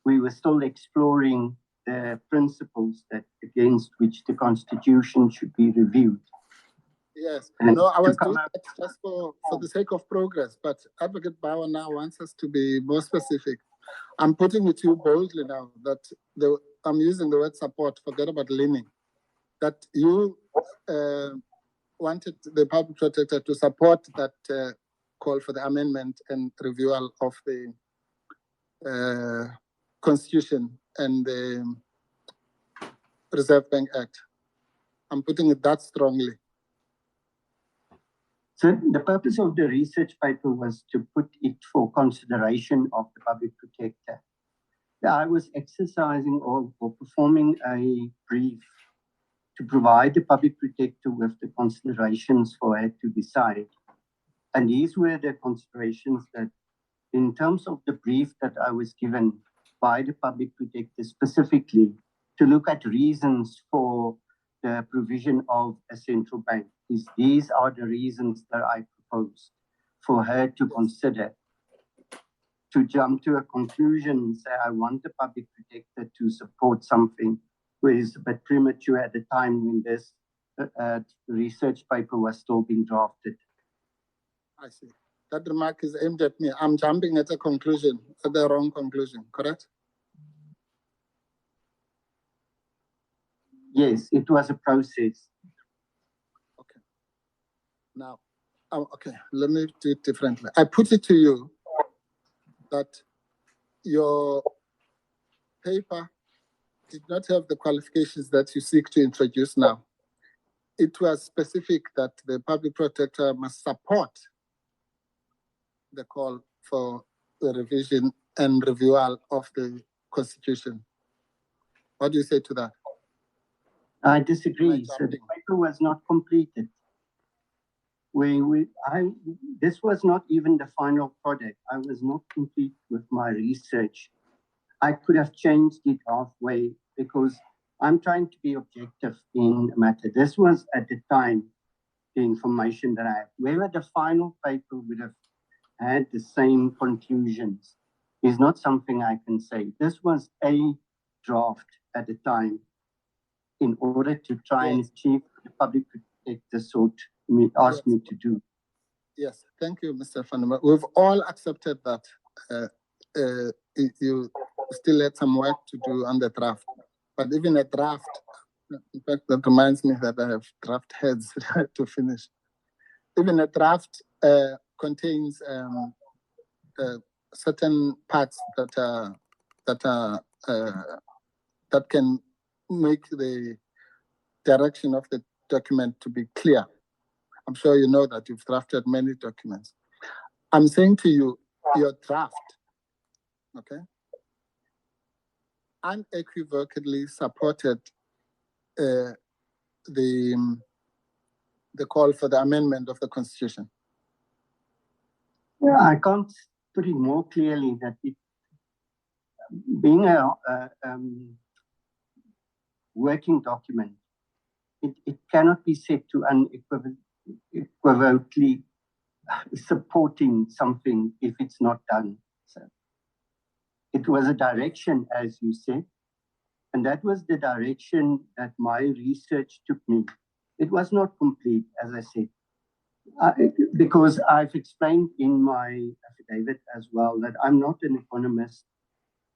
We were still exploring the principles that against which the Constitution should be reviewed. Yes. And No, I to was come doing up- that just for the sake of progress, but Advocate Bauer now wants us to be more specific. I'm putting it to you boldly now that I'm using the word support, forget about leaning, that you wanted the public protector to support that call for the amendment and reviewal of the Constitution and the Reserve Bank Act. I'm putting it that strongly. So the purpose of the research paper was to put it for consideration of the public protector. I was exercising or performing a brief to provide the public protector with the considerations for her to decide. And these were the considerations that, in terms of the brief that I was given by the public protector specifically, to look at reasons for the provision of a central bank, these are the reasons that I proposed for her to consider. To jump to a conclusion and say, I want the public protector to support something, was a bit premature at the time when this research paper was still being drafted. I see. That remark is aimed at me. I'm jumping at a conclusion, at the wrong conclusion, correct? Yes, it was a process. Okay. Now, okay, let me do it differently. I put it to you that your paper did not have the qualifications that you seek to introduce now. It was specific that the public protector must support the call for the revision and reviewal of the Constitution. What do you say to that? I disagree. Am I So the jumping? paper was not completed. This was not even the final product. I was not complete with my research. I could have changed it halfway because I'm trying to be objective in the matter. This was at the time the information that I had. Whether the final paper would have had the same conclusions is not something I can say. This was a draft at the time in order to try and achieve the public protector sought asked me to do. Yes, thank you, Mr. Van der Merwe. We've all accepted that you still had some work to do on the draft. But even a draft In fact, that reminds me that I have draft heads to finish. Even a draft contains certain parts that can make the direction of the document to be clear. I'm sure you know that you've drafted many documents. I'm saying to you, your draft, okay, unequivocally supported the call for the amendment of the Constitution. Yeah, I can't put it more clearly that it, being a working document, it cannot be said to unequivocally supporting something if it's not done. So it was a direction, as you said, and that was the direction that my research took me. It was not complete, as I said, because I've explained in my affidavit as well that I'm not an economist.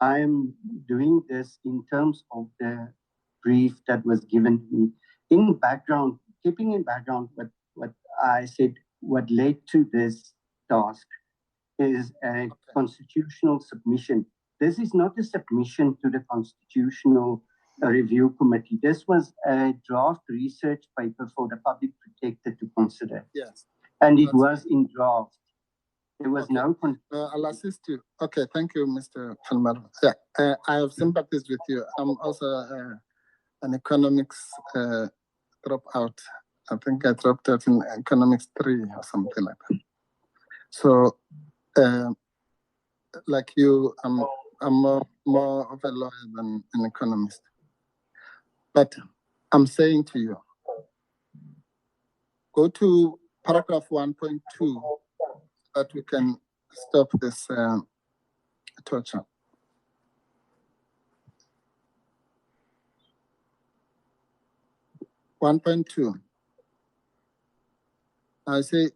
I am doing this in terms of the brief that was given to me. In background, keeping in background what I said, what led to this task is a constitutional submission. This is not a submission to the Constitutional Review Committee. This was a draft research paper for the public protector to consider. Yes. And it was in draft. There was no... I'll assist you. Okay, thank you, Mr. Van Merwe. Yeah, I have sympathies with you. I'm also an economics dropout. I think I dropped out in economics 3 or something like that. So, like you, I'm more of a lawyer than an economist. But I'm saying to you, go to paragraph 1.2 so that we can stop this torture. One point two. I say,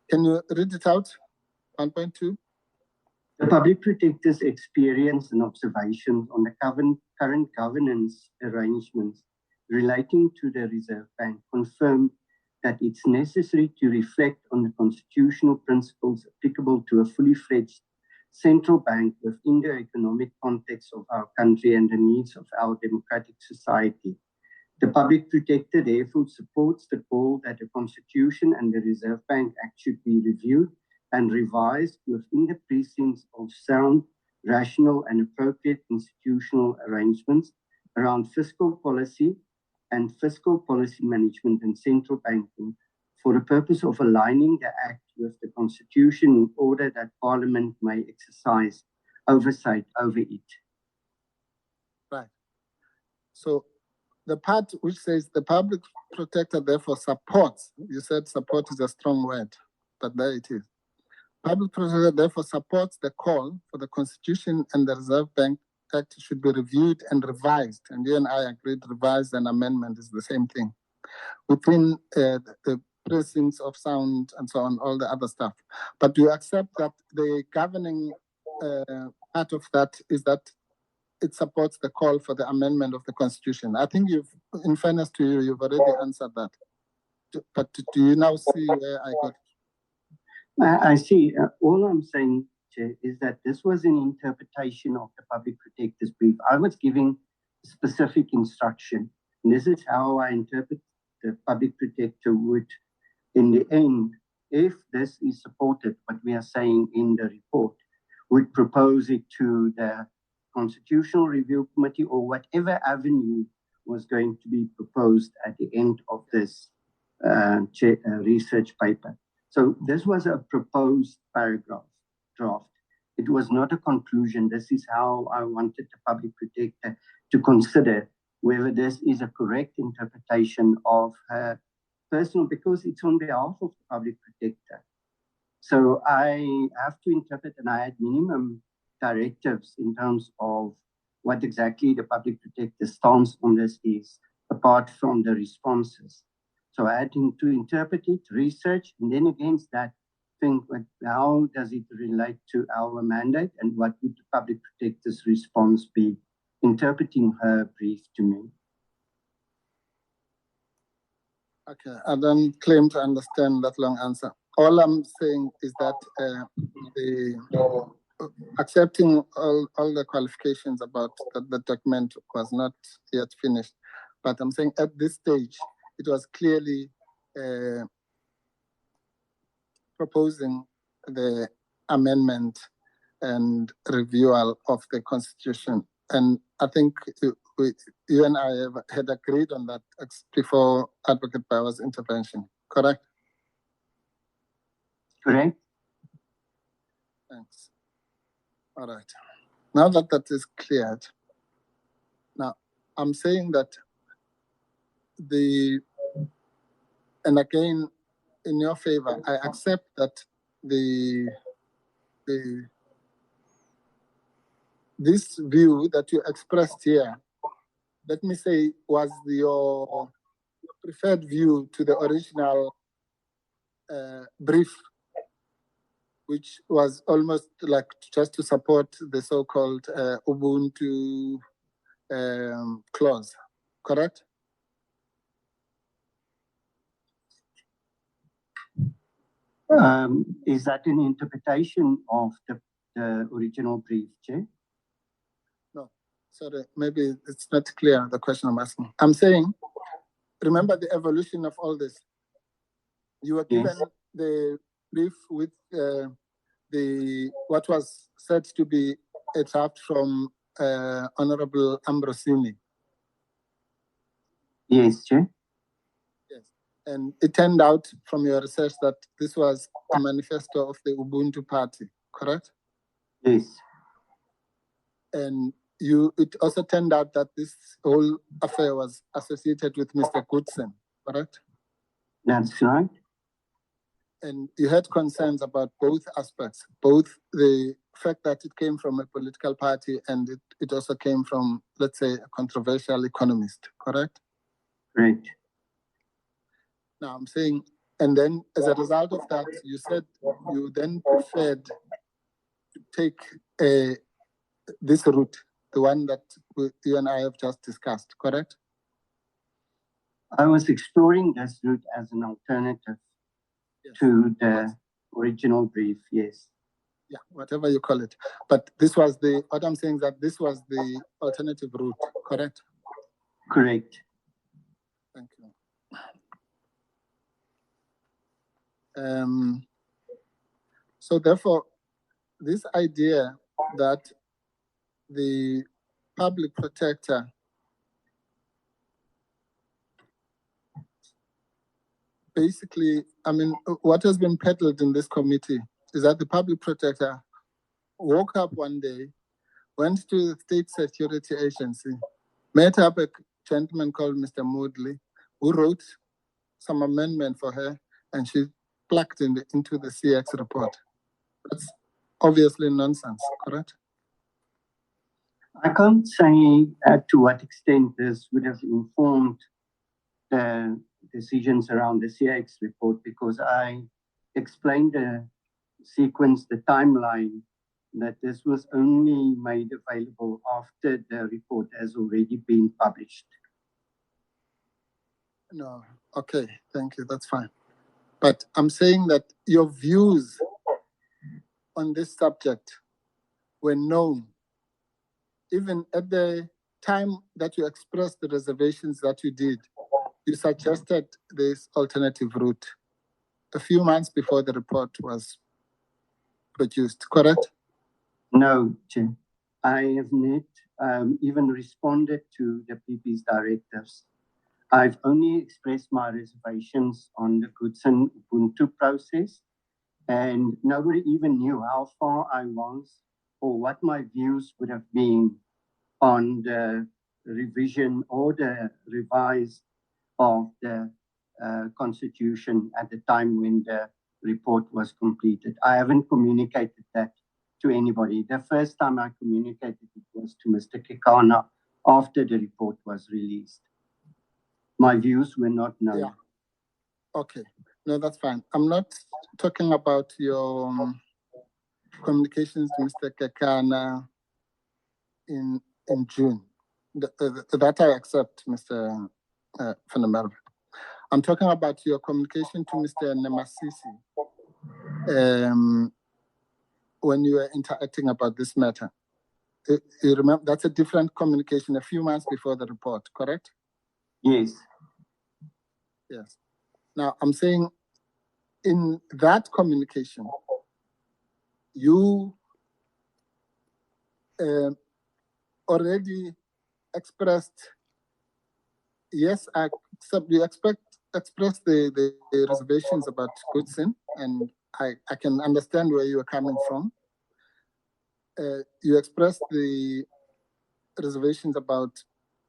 can you read it out? 1.2. The public protector's experience and observations on the current governance arrangements relating to the Reserve Bank confirm that it's necessary to reflect on the constitutional principles applicable to a fully fledged central bank within the economic context of our country and the needs of our democratic society. The public protector therefore supports the call that the Constitution and the Reserve Bank Act should be reviewed and revised within the precincts of sound, rational, and appropriate institutional arrangements around fiscal policy and fiscal policy management and central banking for the purpose of aligning the Act with the Constitution in order that Parliament may exercise oversight over it. Right. So the part which says the public protector therefore supports, you said support is a strong word, but there it is. Public protector therefore supports the call for the Constitution and the Reserve Bank Act should be reviewed and revised. And you and I agreed revised and amendment is the same thing. Within the precincts of sound and so on, all the other stuff. But do you accept that the governing part of that is that it supports the call for the amendment of the Constitution? I think you've, in fairness to you, you've already answered that. But do you now see where I got? I see. All I'm saying, Chair, is that this was an interpretation of the public protector's brief. I was giving specific instruction. And this is how I interpret the public protector would, in the end, if this is supported, what we are saying in the report, would propose it to the Constitutional Review Committee or whatever avenue was going to be proposed at the end of this research paper. So this was a proposed paragraph draft. It was not a conclusion. This is how I wanted the public protector to consider whether this is a correct interpretation of her personal, because it's on behalf of the public protector. So I have to interpret, and I had minimum directives in terms of what exactly the public protector's stance on this is, apart from the responses. So I had to interpret it, research, and then against that, think, how does it relate to our mandate, and what would the public protector's response be interpreting her brief to me? Okay, I don't claim to understand that long answer. All I'm saying is that accepting all the qualifications about that the document was not yet finished, but I'm saying at this stage, it was clearly proposing the amendment and reviewal of the Constitution. And I think you and I had agreed on that before Advocate Bawa's intervention, correct? Correct. Thanks. All right. Now that that is cleared, now I'm saying that and again, in your favor, I accept that this view that you expressed here, let me say, was your preferred view to the original brief, which was almost like just to support the so-called Ubuntu clause, correct? Is that an interpretation of the original brief, Chair? No, sorry, maybe it's not clear, the question I'm asking. I'm saying, remember the evolution of all this. You were given the brief with what was said to be a draft from Honorable Ambrosini. Yes, Chair. Yes, and it turned out from your research that this was a manifesto of the Ubuntu Party, correct? Yes. And it also turned out that this whole affair was associated with Mr. Goodson, correct? That's right. And you had concerns about both aspects, both the fact that it came from a political party and it also came from, let's say, a controversial economist, correct? Correct. Now I'm saying, and then as a result of that, you said you then preferred to take this route, the one that you and I have just discussed, correct? I was exploring this route as an alternative to the original brief, yes. Yeah, whatever you call it. But this was what I'm saying is that this was the alternative route, correct? Correct. Thank you. So therefore, this idea that the public protector basically, I mean, what has been peddled in this committee is that the public protector woke up one day, went to the State Security Agency, met up a gentleman called Mr. Moodley, who wrote some amendment for her, and she plucked into the CX report. That's obviously nonsense, correct? I can't say to what extent this would have informed the decisions around the CX report, because I explained the sequence, the timeline, that this was only made available after the report has already been published. No, okay, thank you, that's fine. But I'm saying that your views on this subject were known even at the time that you expressed the reservations that you did. You suggested this alternative route a few months before the report was produced, correct? No, Chair. I have not even responded to the PP's directives. I've only expressed my reservations on the Goodson Ubuntu process, and nobody even knew how far I was or what my views would have been on the revision or the revise of the Constitution at the time when the report was completed. I haven't communicated that to anybody. The first time I communicated it was to Mr. Kekana after the report was released. My views were not known. Yeah. Okay. No, that's fine. I'm not talking about your communications to Mr. Kekana in June. That I accept, Mr. Van der Merwe. I'm talking about your communication to Mr. Nemasisi when you were interacting about this matter. You remember, that's a different communication a few months before the report, correct? Yes. Yes. Now, I'm saying in that communication, you already expressed, yes, you expressed the reservations about Goodson, and I can understand where you are coming from. You expressed the reservations about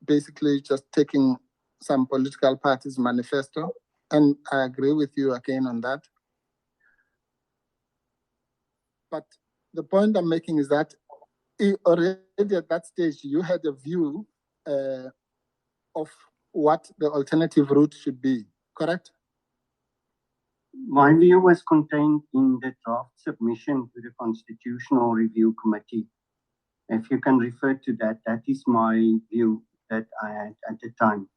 basically just taking some political parties' manifesto, and I agree with you again on that. But the point I'm making is that already at that stage, you had a view of what the alternative route should be, correct? My view was contained in the draft submission to the Constitutional Review Committee. If you can refer to that, that is my view that I had at the time.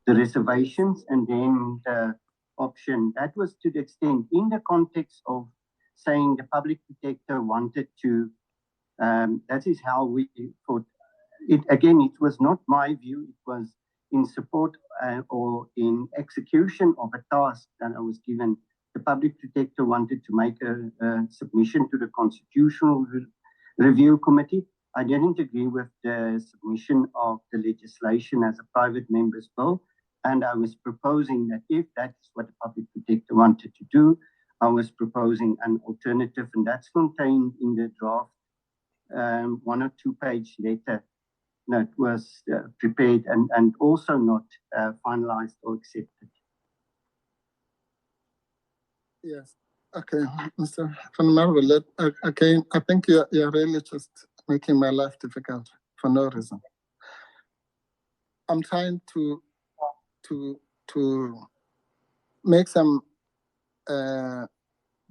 The reservations and then the option, that was to the extent in the context of saying the public protector wanted to, that is how we thought. It again, it was not my view, it was in support or in execution of a task that I was given. The public protector wanted to make a submission to the Constitutional Review Committee. I didn't agree with the submission of the legislation as a private member's bill, and I was proposing that if that is what the public protector wanted to do, I was proposing an alternative, and that's contained in the draft 1 or 2 page letter that was prepared and also not finalized or accepted. Yes. Okay, Mr. Van der Merwe, again, I think you're really just making my life difficult for no reason. I'm trying to make some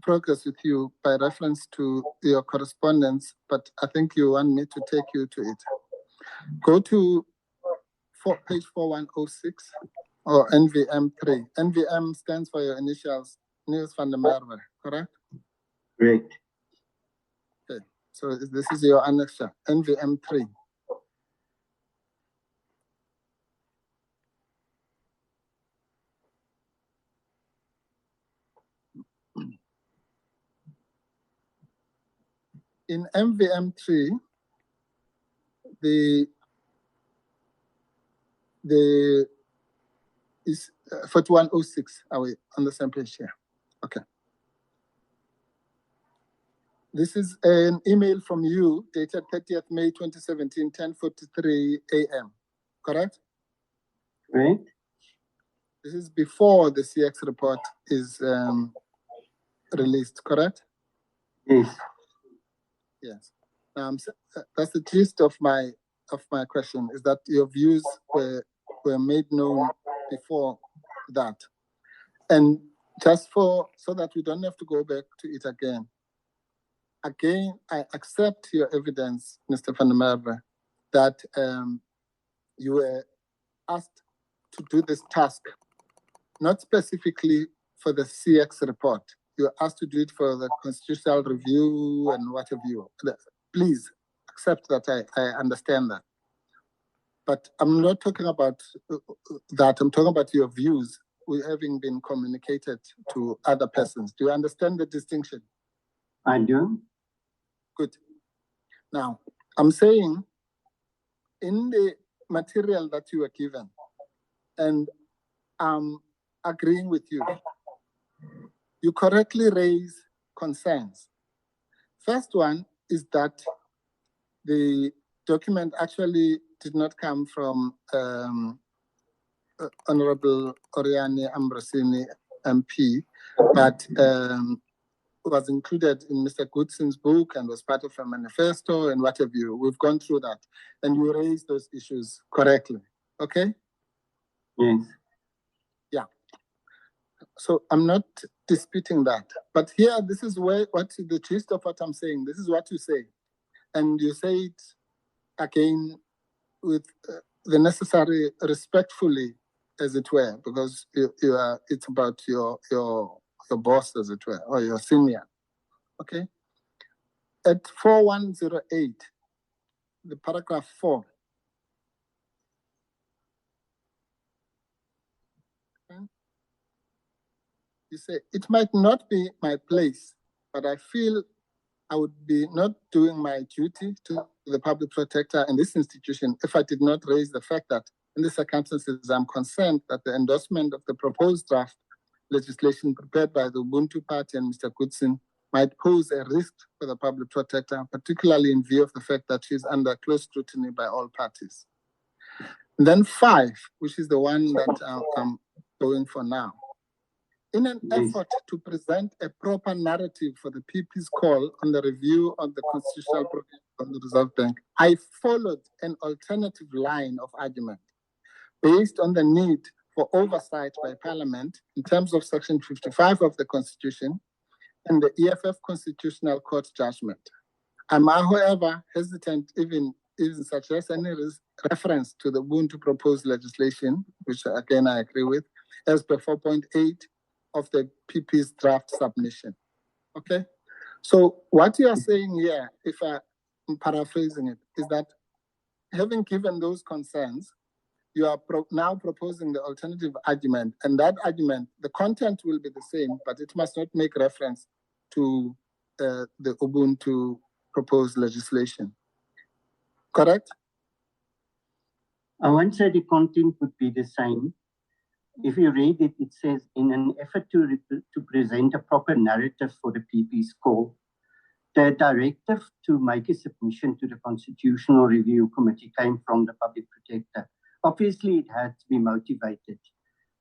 progress with you by reference to your correspondence, but I think you want me to take you to it. Go to page 4106 or NVM3. NVM stands for your initials, Niels van der Merwe, correct? Great. Okay, so this is your annexure, NVM3. In MVM3, the is 4106. Are we on the same page here? Okay. This is an email from you dated 30th May 2017, 10:43 a.m. Correct? Right. This is before the CX report is released. Correct? Yes. Yes. That's the gist of my question, is that your views were made known before that. And just so that we don't have to go back to it again. Again, I accept your evidence, Mr. Van der Merwe, that you were asked to do this task, not specifically for the CX report. You were asked to do it for the constitutional review and what have you. Please accept that I understand that. But I'm not talking about that. I'm talking about your views having been communicated to other persons. Do you understand the distinction? I do. Good. Now, I'm saying in the material that you were given, and I'm agreeing with you, you correctly raise concerns. First one is that the document actually did not come from Honorable Oriani Ambrosini MP, but was included in Mr. Goodson's book and was part of a manifesto and what have you. We've gone through that, and you raised those issues correctly. Okay? Yes. Yeah. So I'm not disputing that. But here, this is what the gist of what I'm saying. This is what you say. And you say it again with the necessary respectfully, as it were, because it's about your boss, as it were, or your senior. Okay? At 4108, the paragraph 4. Okay? You say, it might not be my place, but I feel I would be not doing my duty to the public protector in this institution if I did not raise the fact that in the circumstances I'm concerned that the endorsement of the proposed draft legislation prepared by the Ubuntu Party and Mr. Goodson might pose a risk for the public protector, particularly in view of the fact that she's under close scrutiny by all parties. And then 5, which is the one that I'm going for now. In an effort to present a proper narrative for the PP's call on the review of the constitutional provision of the Reserve Bank, I followed an alternative line of argument based on the need for oversight by Parliament in terms of Section 55 of the Constitution and the EFF Constitutional Court judgment. I'm, however, hesitant even suggest any reference to the Ubuntu proposed legislation, which again I agree with, as per 4.8 of the PP's draft submission. Okay? So what you are saying here, if I'm paraphrasing it, is that having given those concerns, you are now proposing the alternative argument, and that argument, the content will be the same, but it must not make reference to the Ubuntu proposed legislation. Correct? I won't say the content would be the same. If you read it, it says, in an effort to present a proper narrative for the PP's call, the directive to make a submission to the Constitutional Review Committee came from the Public Protector. Obviously, it had to be motivated.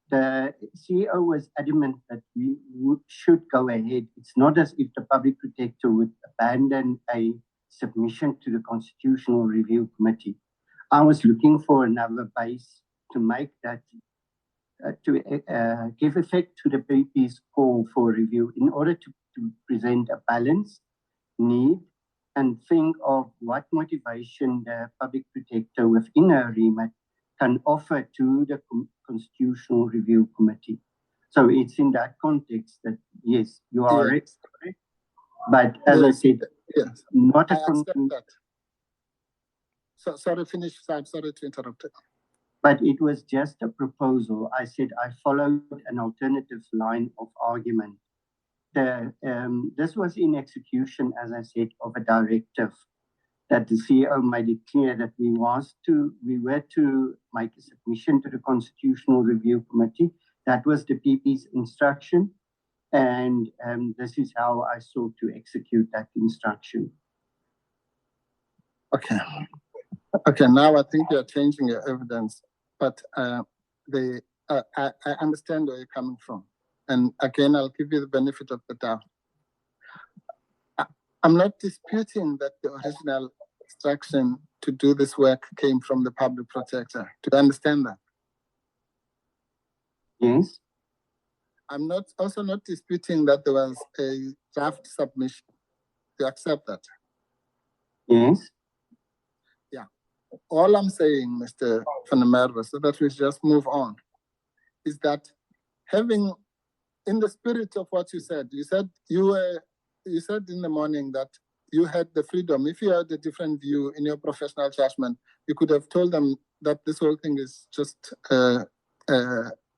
The CEO was adamant that we should go ahead. It's not as if the Public Protector would abandon a submission to the Constitutional Review Committee. I was looking for another base to make that, to give effect to the PP's call for review in order to present a balanced need and think of what motivation the Public Protector within her remit can offer to the Constitutional Review Committee. So it's in that context that, yes, you are correct. But as I said, yes, not a that. So, sorry, finish. I'm sorry to interrupt it. But it was just a proposal. I said I followed an alternative line of argument. This was in execution, as I said, of a directive that the CEO made it clear that we were to make a submission to the Constitutional Review Committee. That was the PP's instruction. And this is how I sought to execute that instruction. Okay. Okay, now I think you're changing your evidence, but I understand where you're coming from. And again, I'll give you the benefit of the doubt. I'm not disputing that the original instruction to do this work came from the Public Protector. Do you understand that? Yes. I'm also not disputing that there was a draft submission. Do you accept that? Yes. Yeah. All I'm saying, Mr. Van der Merwe, so that we just move on, is that having, in the spirit of what you said you said in the morning that you had the freedom. If you had a different view in your professional judgment, you could have told them that this whole thing is just a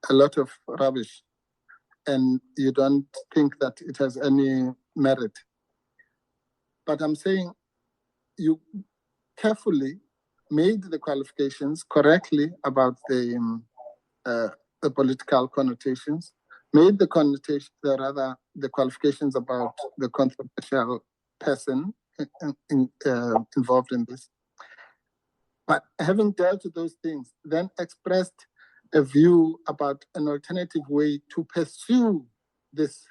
lot of rubbish, and you don't think that it has any merit. But I'm saying you carefully made the qualifications correctly about the political connotations, made the qualifications about the controversial person involved in this. But having dealt with those things, then expressed a view about an alternative way to pursue this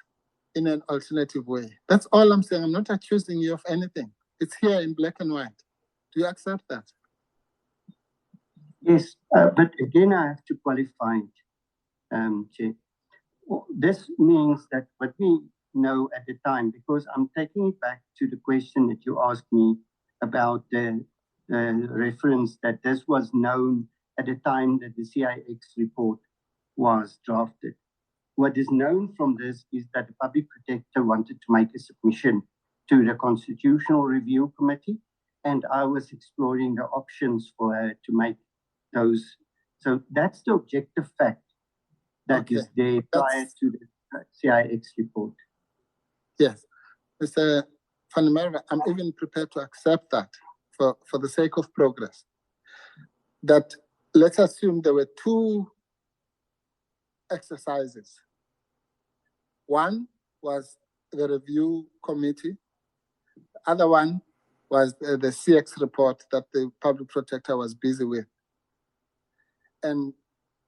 in an alternative way. That's all I'm saying. I'm not accusing you of anything. It's here in black and white. Do you accept that? Yes, but again, I have to qualify it, Chair. This means that what we know at the time, because I'm taking it back to the question that you asked me about the reference that this was known at the time that the CIX report was drafted. What is known from this is that the public protector wanted to make a submission to the Constitutional Review Committee, and I was exploring the options for her to make those. So that's the objective fact that is there prior to the CIX report. Yes. Mr. Van der Merwe, I'm even prepared to accept that for the sake of progress. That let's assume there were two exercises. One was the review committee. The other one was the CX report that the public protector was busy with. And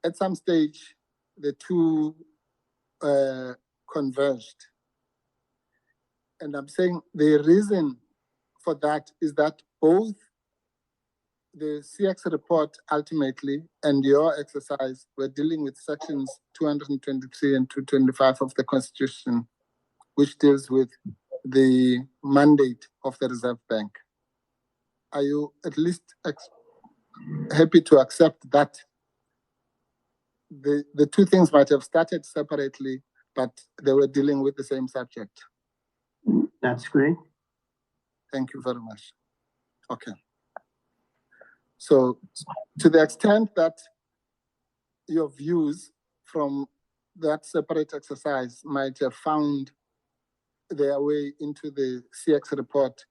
at some stage, the two converged. And I'm saying the reason for that is that both the CX report ultimately and your exercise were dealing with sections 223 and 225 of the Constitution, which deals with the mandate of the Reserve Bank. Are you at least happy to accept that the two things might have started separately, but they were dealing with the same subject? That's great. Thank you very much. Okay. So to the extent that your views from that separate exercise might have found their way into the CX report,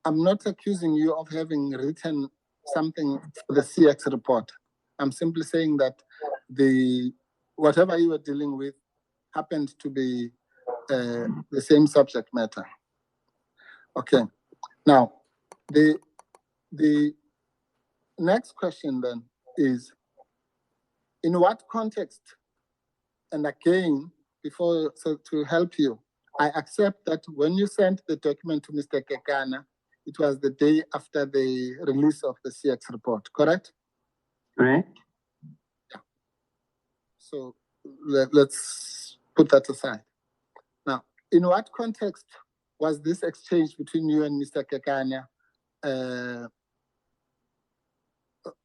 I'm not accusing you of having written something for the CX report. I'm simply saying that whatever you were dealing with happened to be the same subject matter. Okay. Now, the next question then is, in what context, and again, so to help you, I accept that when you sent the document to Mr. Kekana, it was the day after the release of the CX report, correct? Correct. Yeah. So let's put that aside. Now, in what context was this exchange between you and Mr. Kekana,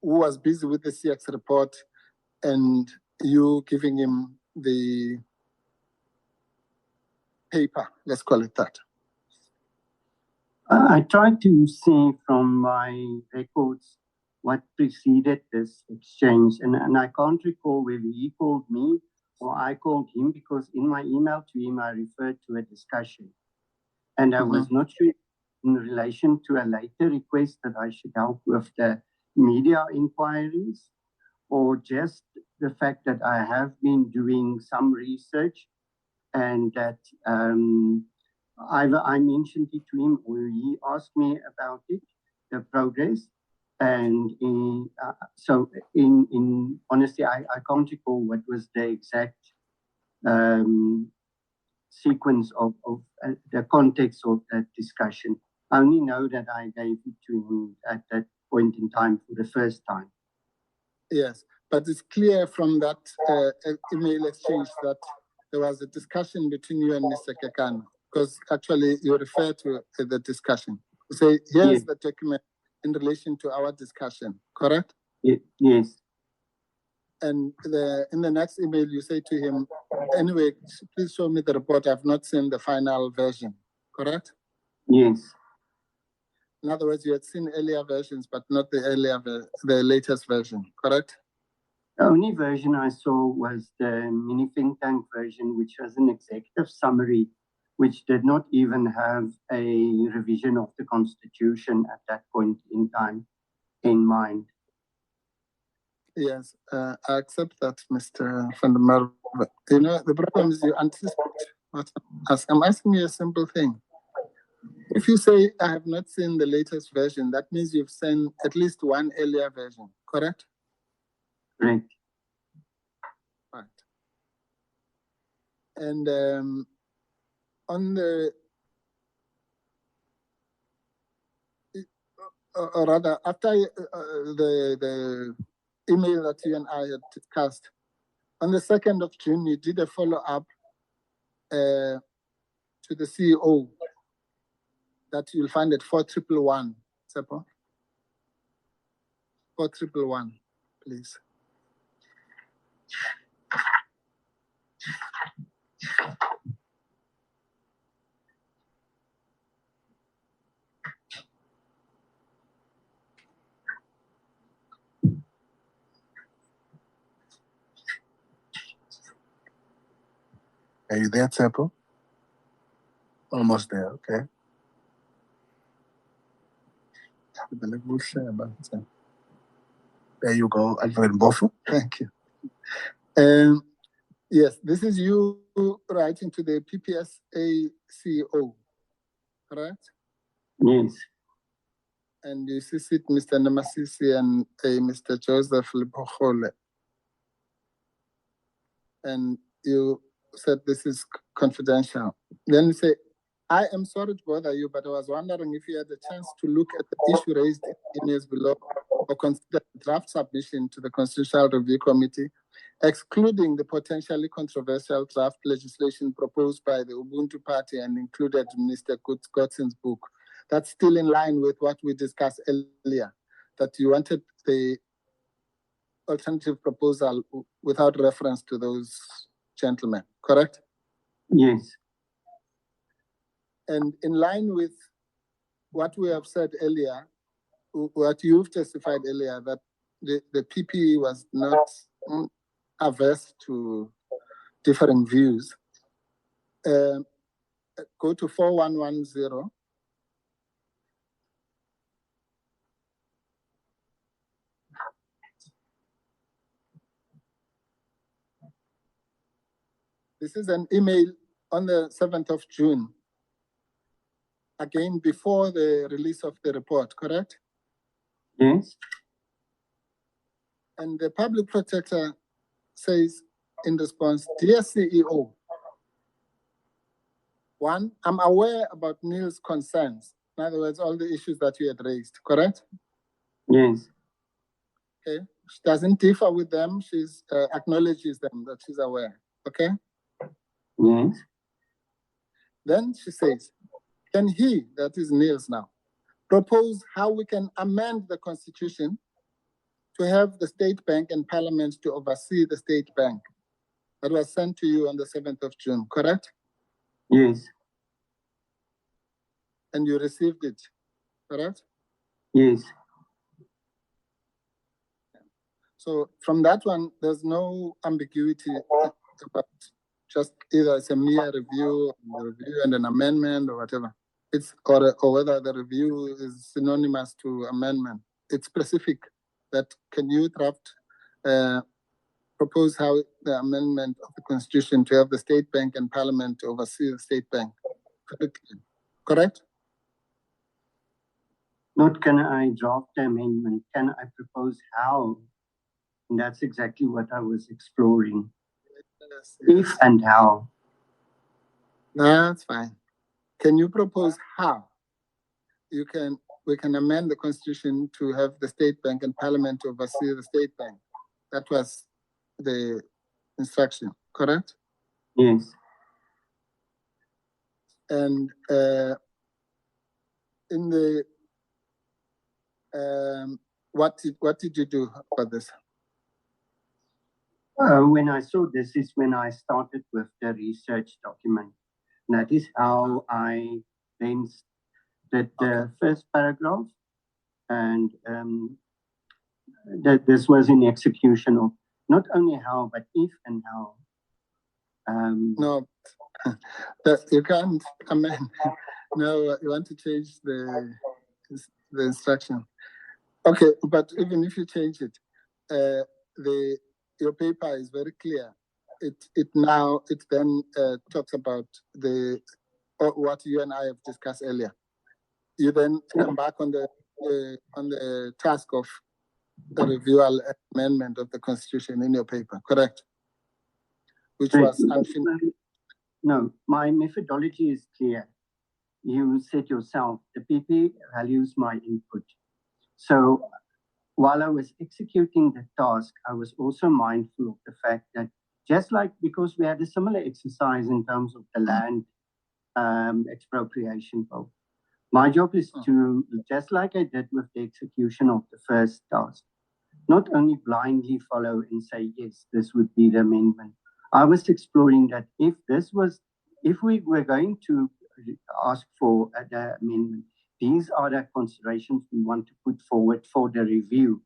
who was busy with the CX report, and you giving him the paper, let's call it that? I tried to see from my records what preceded this exchange, and I can't recall whether he called me or I called him, because in my email to him, I referred to a discussion. And I was not sure in relation to a later request that I should help with the media inquiries, or just the fact that I have been doing some research and that either I mentioned it to him or he asked me about it, the progress. And so in honesty, I can't recall what was the exact sequence of the context of that discussion. I only know that I gave it to him at that point in time for the first time. Yes, but it's clear from that email exchange that there was a discussion between you and Mr. Kekana, because actually you refer to the discussion. You say, here's the document in relation to our discussion, correct? Yes. And in the next email, you say to him, anyway, please show me the report. I've not seen the final version, correct? Yes. In other words, you had seen earlier versions, but not the latest version, correct? The only version I saw was the mini think tank version, which was an executive summary, which did not even have a revision of the Constitution at that point in time in mind. Yes, I accept that, Mr. Van der Merwe. You know, the problem is you anticipate. I'm asking you a simple thing. If you say, I have not seen the latest version, that means you've seen at least one earlier version, correct? Right. Right. And on the, or rather, after the email that you and I had discussed, On the 2nd of June, you did a follow-up to the CEO that you'll find at 4111, Tsepo. 4111, please. Are you there, Tsepo? Almost there, okay. There you go, Advocate Mpofu. Thank you. Yes, this is you writing to the PPSA CEO, correct? Yes. And you see Mr. Namasisi and Mr. Joseph Lipochole. And you said this is confidential. Then you say, I am sorry to bother you, but I was wondering if you had a chance to look at the issue raised in emails below or consider draft submission to the Constitutional Review Committee, excluding the potentially controversial draft legislation proposed by the Ubuntu Party and included in Mr. Godson's book. That's still in line with what we discussed earlier, that you wanted the alternative proposal without reference to those gentlemen, correct? Yes. And in line with what we have said earlier, what you've testified earlier, that the PPE was not averse to differing views. Go to 4110. This is an email on the 7th of June, again before the release of the report, correct? Yes. And the public protector says in response, dear CEO, one, I'm aware about Neil's concerns. In other words, all the issues that you had raised, correct? Yes. Okay. She doesn't differ with them. She's acknowledges them, that she's aware. Okay. Yes. Then she says, can he, that is Niels now, propose how we can amend the constitution to have the state bank and parliament to oversee the state bank? That was sent to you on the 7th of June, correct? Yes. And you received it, correct? Yes. So from that one, there's no ambiguity about just either it's a mere review and an amendment or whatever. It's or whether the review is synonymous to amendment. It's specific that can you draft propose how the amendment of the constitution to have the state bank and parliament to oversee the state bank. Correct? Not can I draft the amendment, can I propose how? And that's exactly what I was exploring. Yes. If and how. That's fine. Can you propose how we can amend the constitution to have the state bank and parliament to oversee the state bank? That was the instruction, correct? Yes. And in the what did you do for this? When I saw this is when I started with the research document. And that is how I then did the first paragraph, and that this was in execution of not only how, but if and how. No, you can't amend. No, you want to change the instruction. Okay, but even if you change it, your paper is very clear. It then talks about what you and I have discussed earlier. You then come back on the task of the review amendment of the Constitution in your paper, correct? Which was unfinished. No, my methodology is clear. You said yourself, the PP values my input. So while I was executing the task, I was also mindful of the fact that just like because we had a similar exercise in terms of the land expropriation vote. My job is to, just like I did with the execution of the first task, not only blindly follow and say, yes, this would be the amendment. I was exploring that if we were going to ask for the amendment, these are the considerations we want to put forward for the review.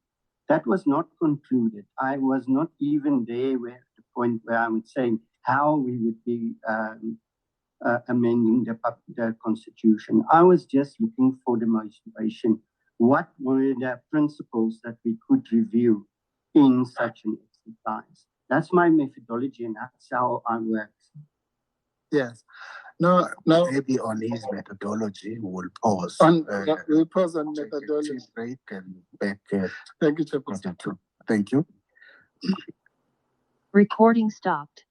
That was not concluded. I was not even there at the point where I would say how we would be amending the constitution. I was just looking for the motivation. What were the principles that we could review in such an exercise? That's my methodology, and that's how I work. Yes. No. Maybe on his methodology, we'll pause. We'll pause on take methodology. a tea break and back. Thank you, Chairperson. Thank you. Recording stopped.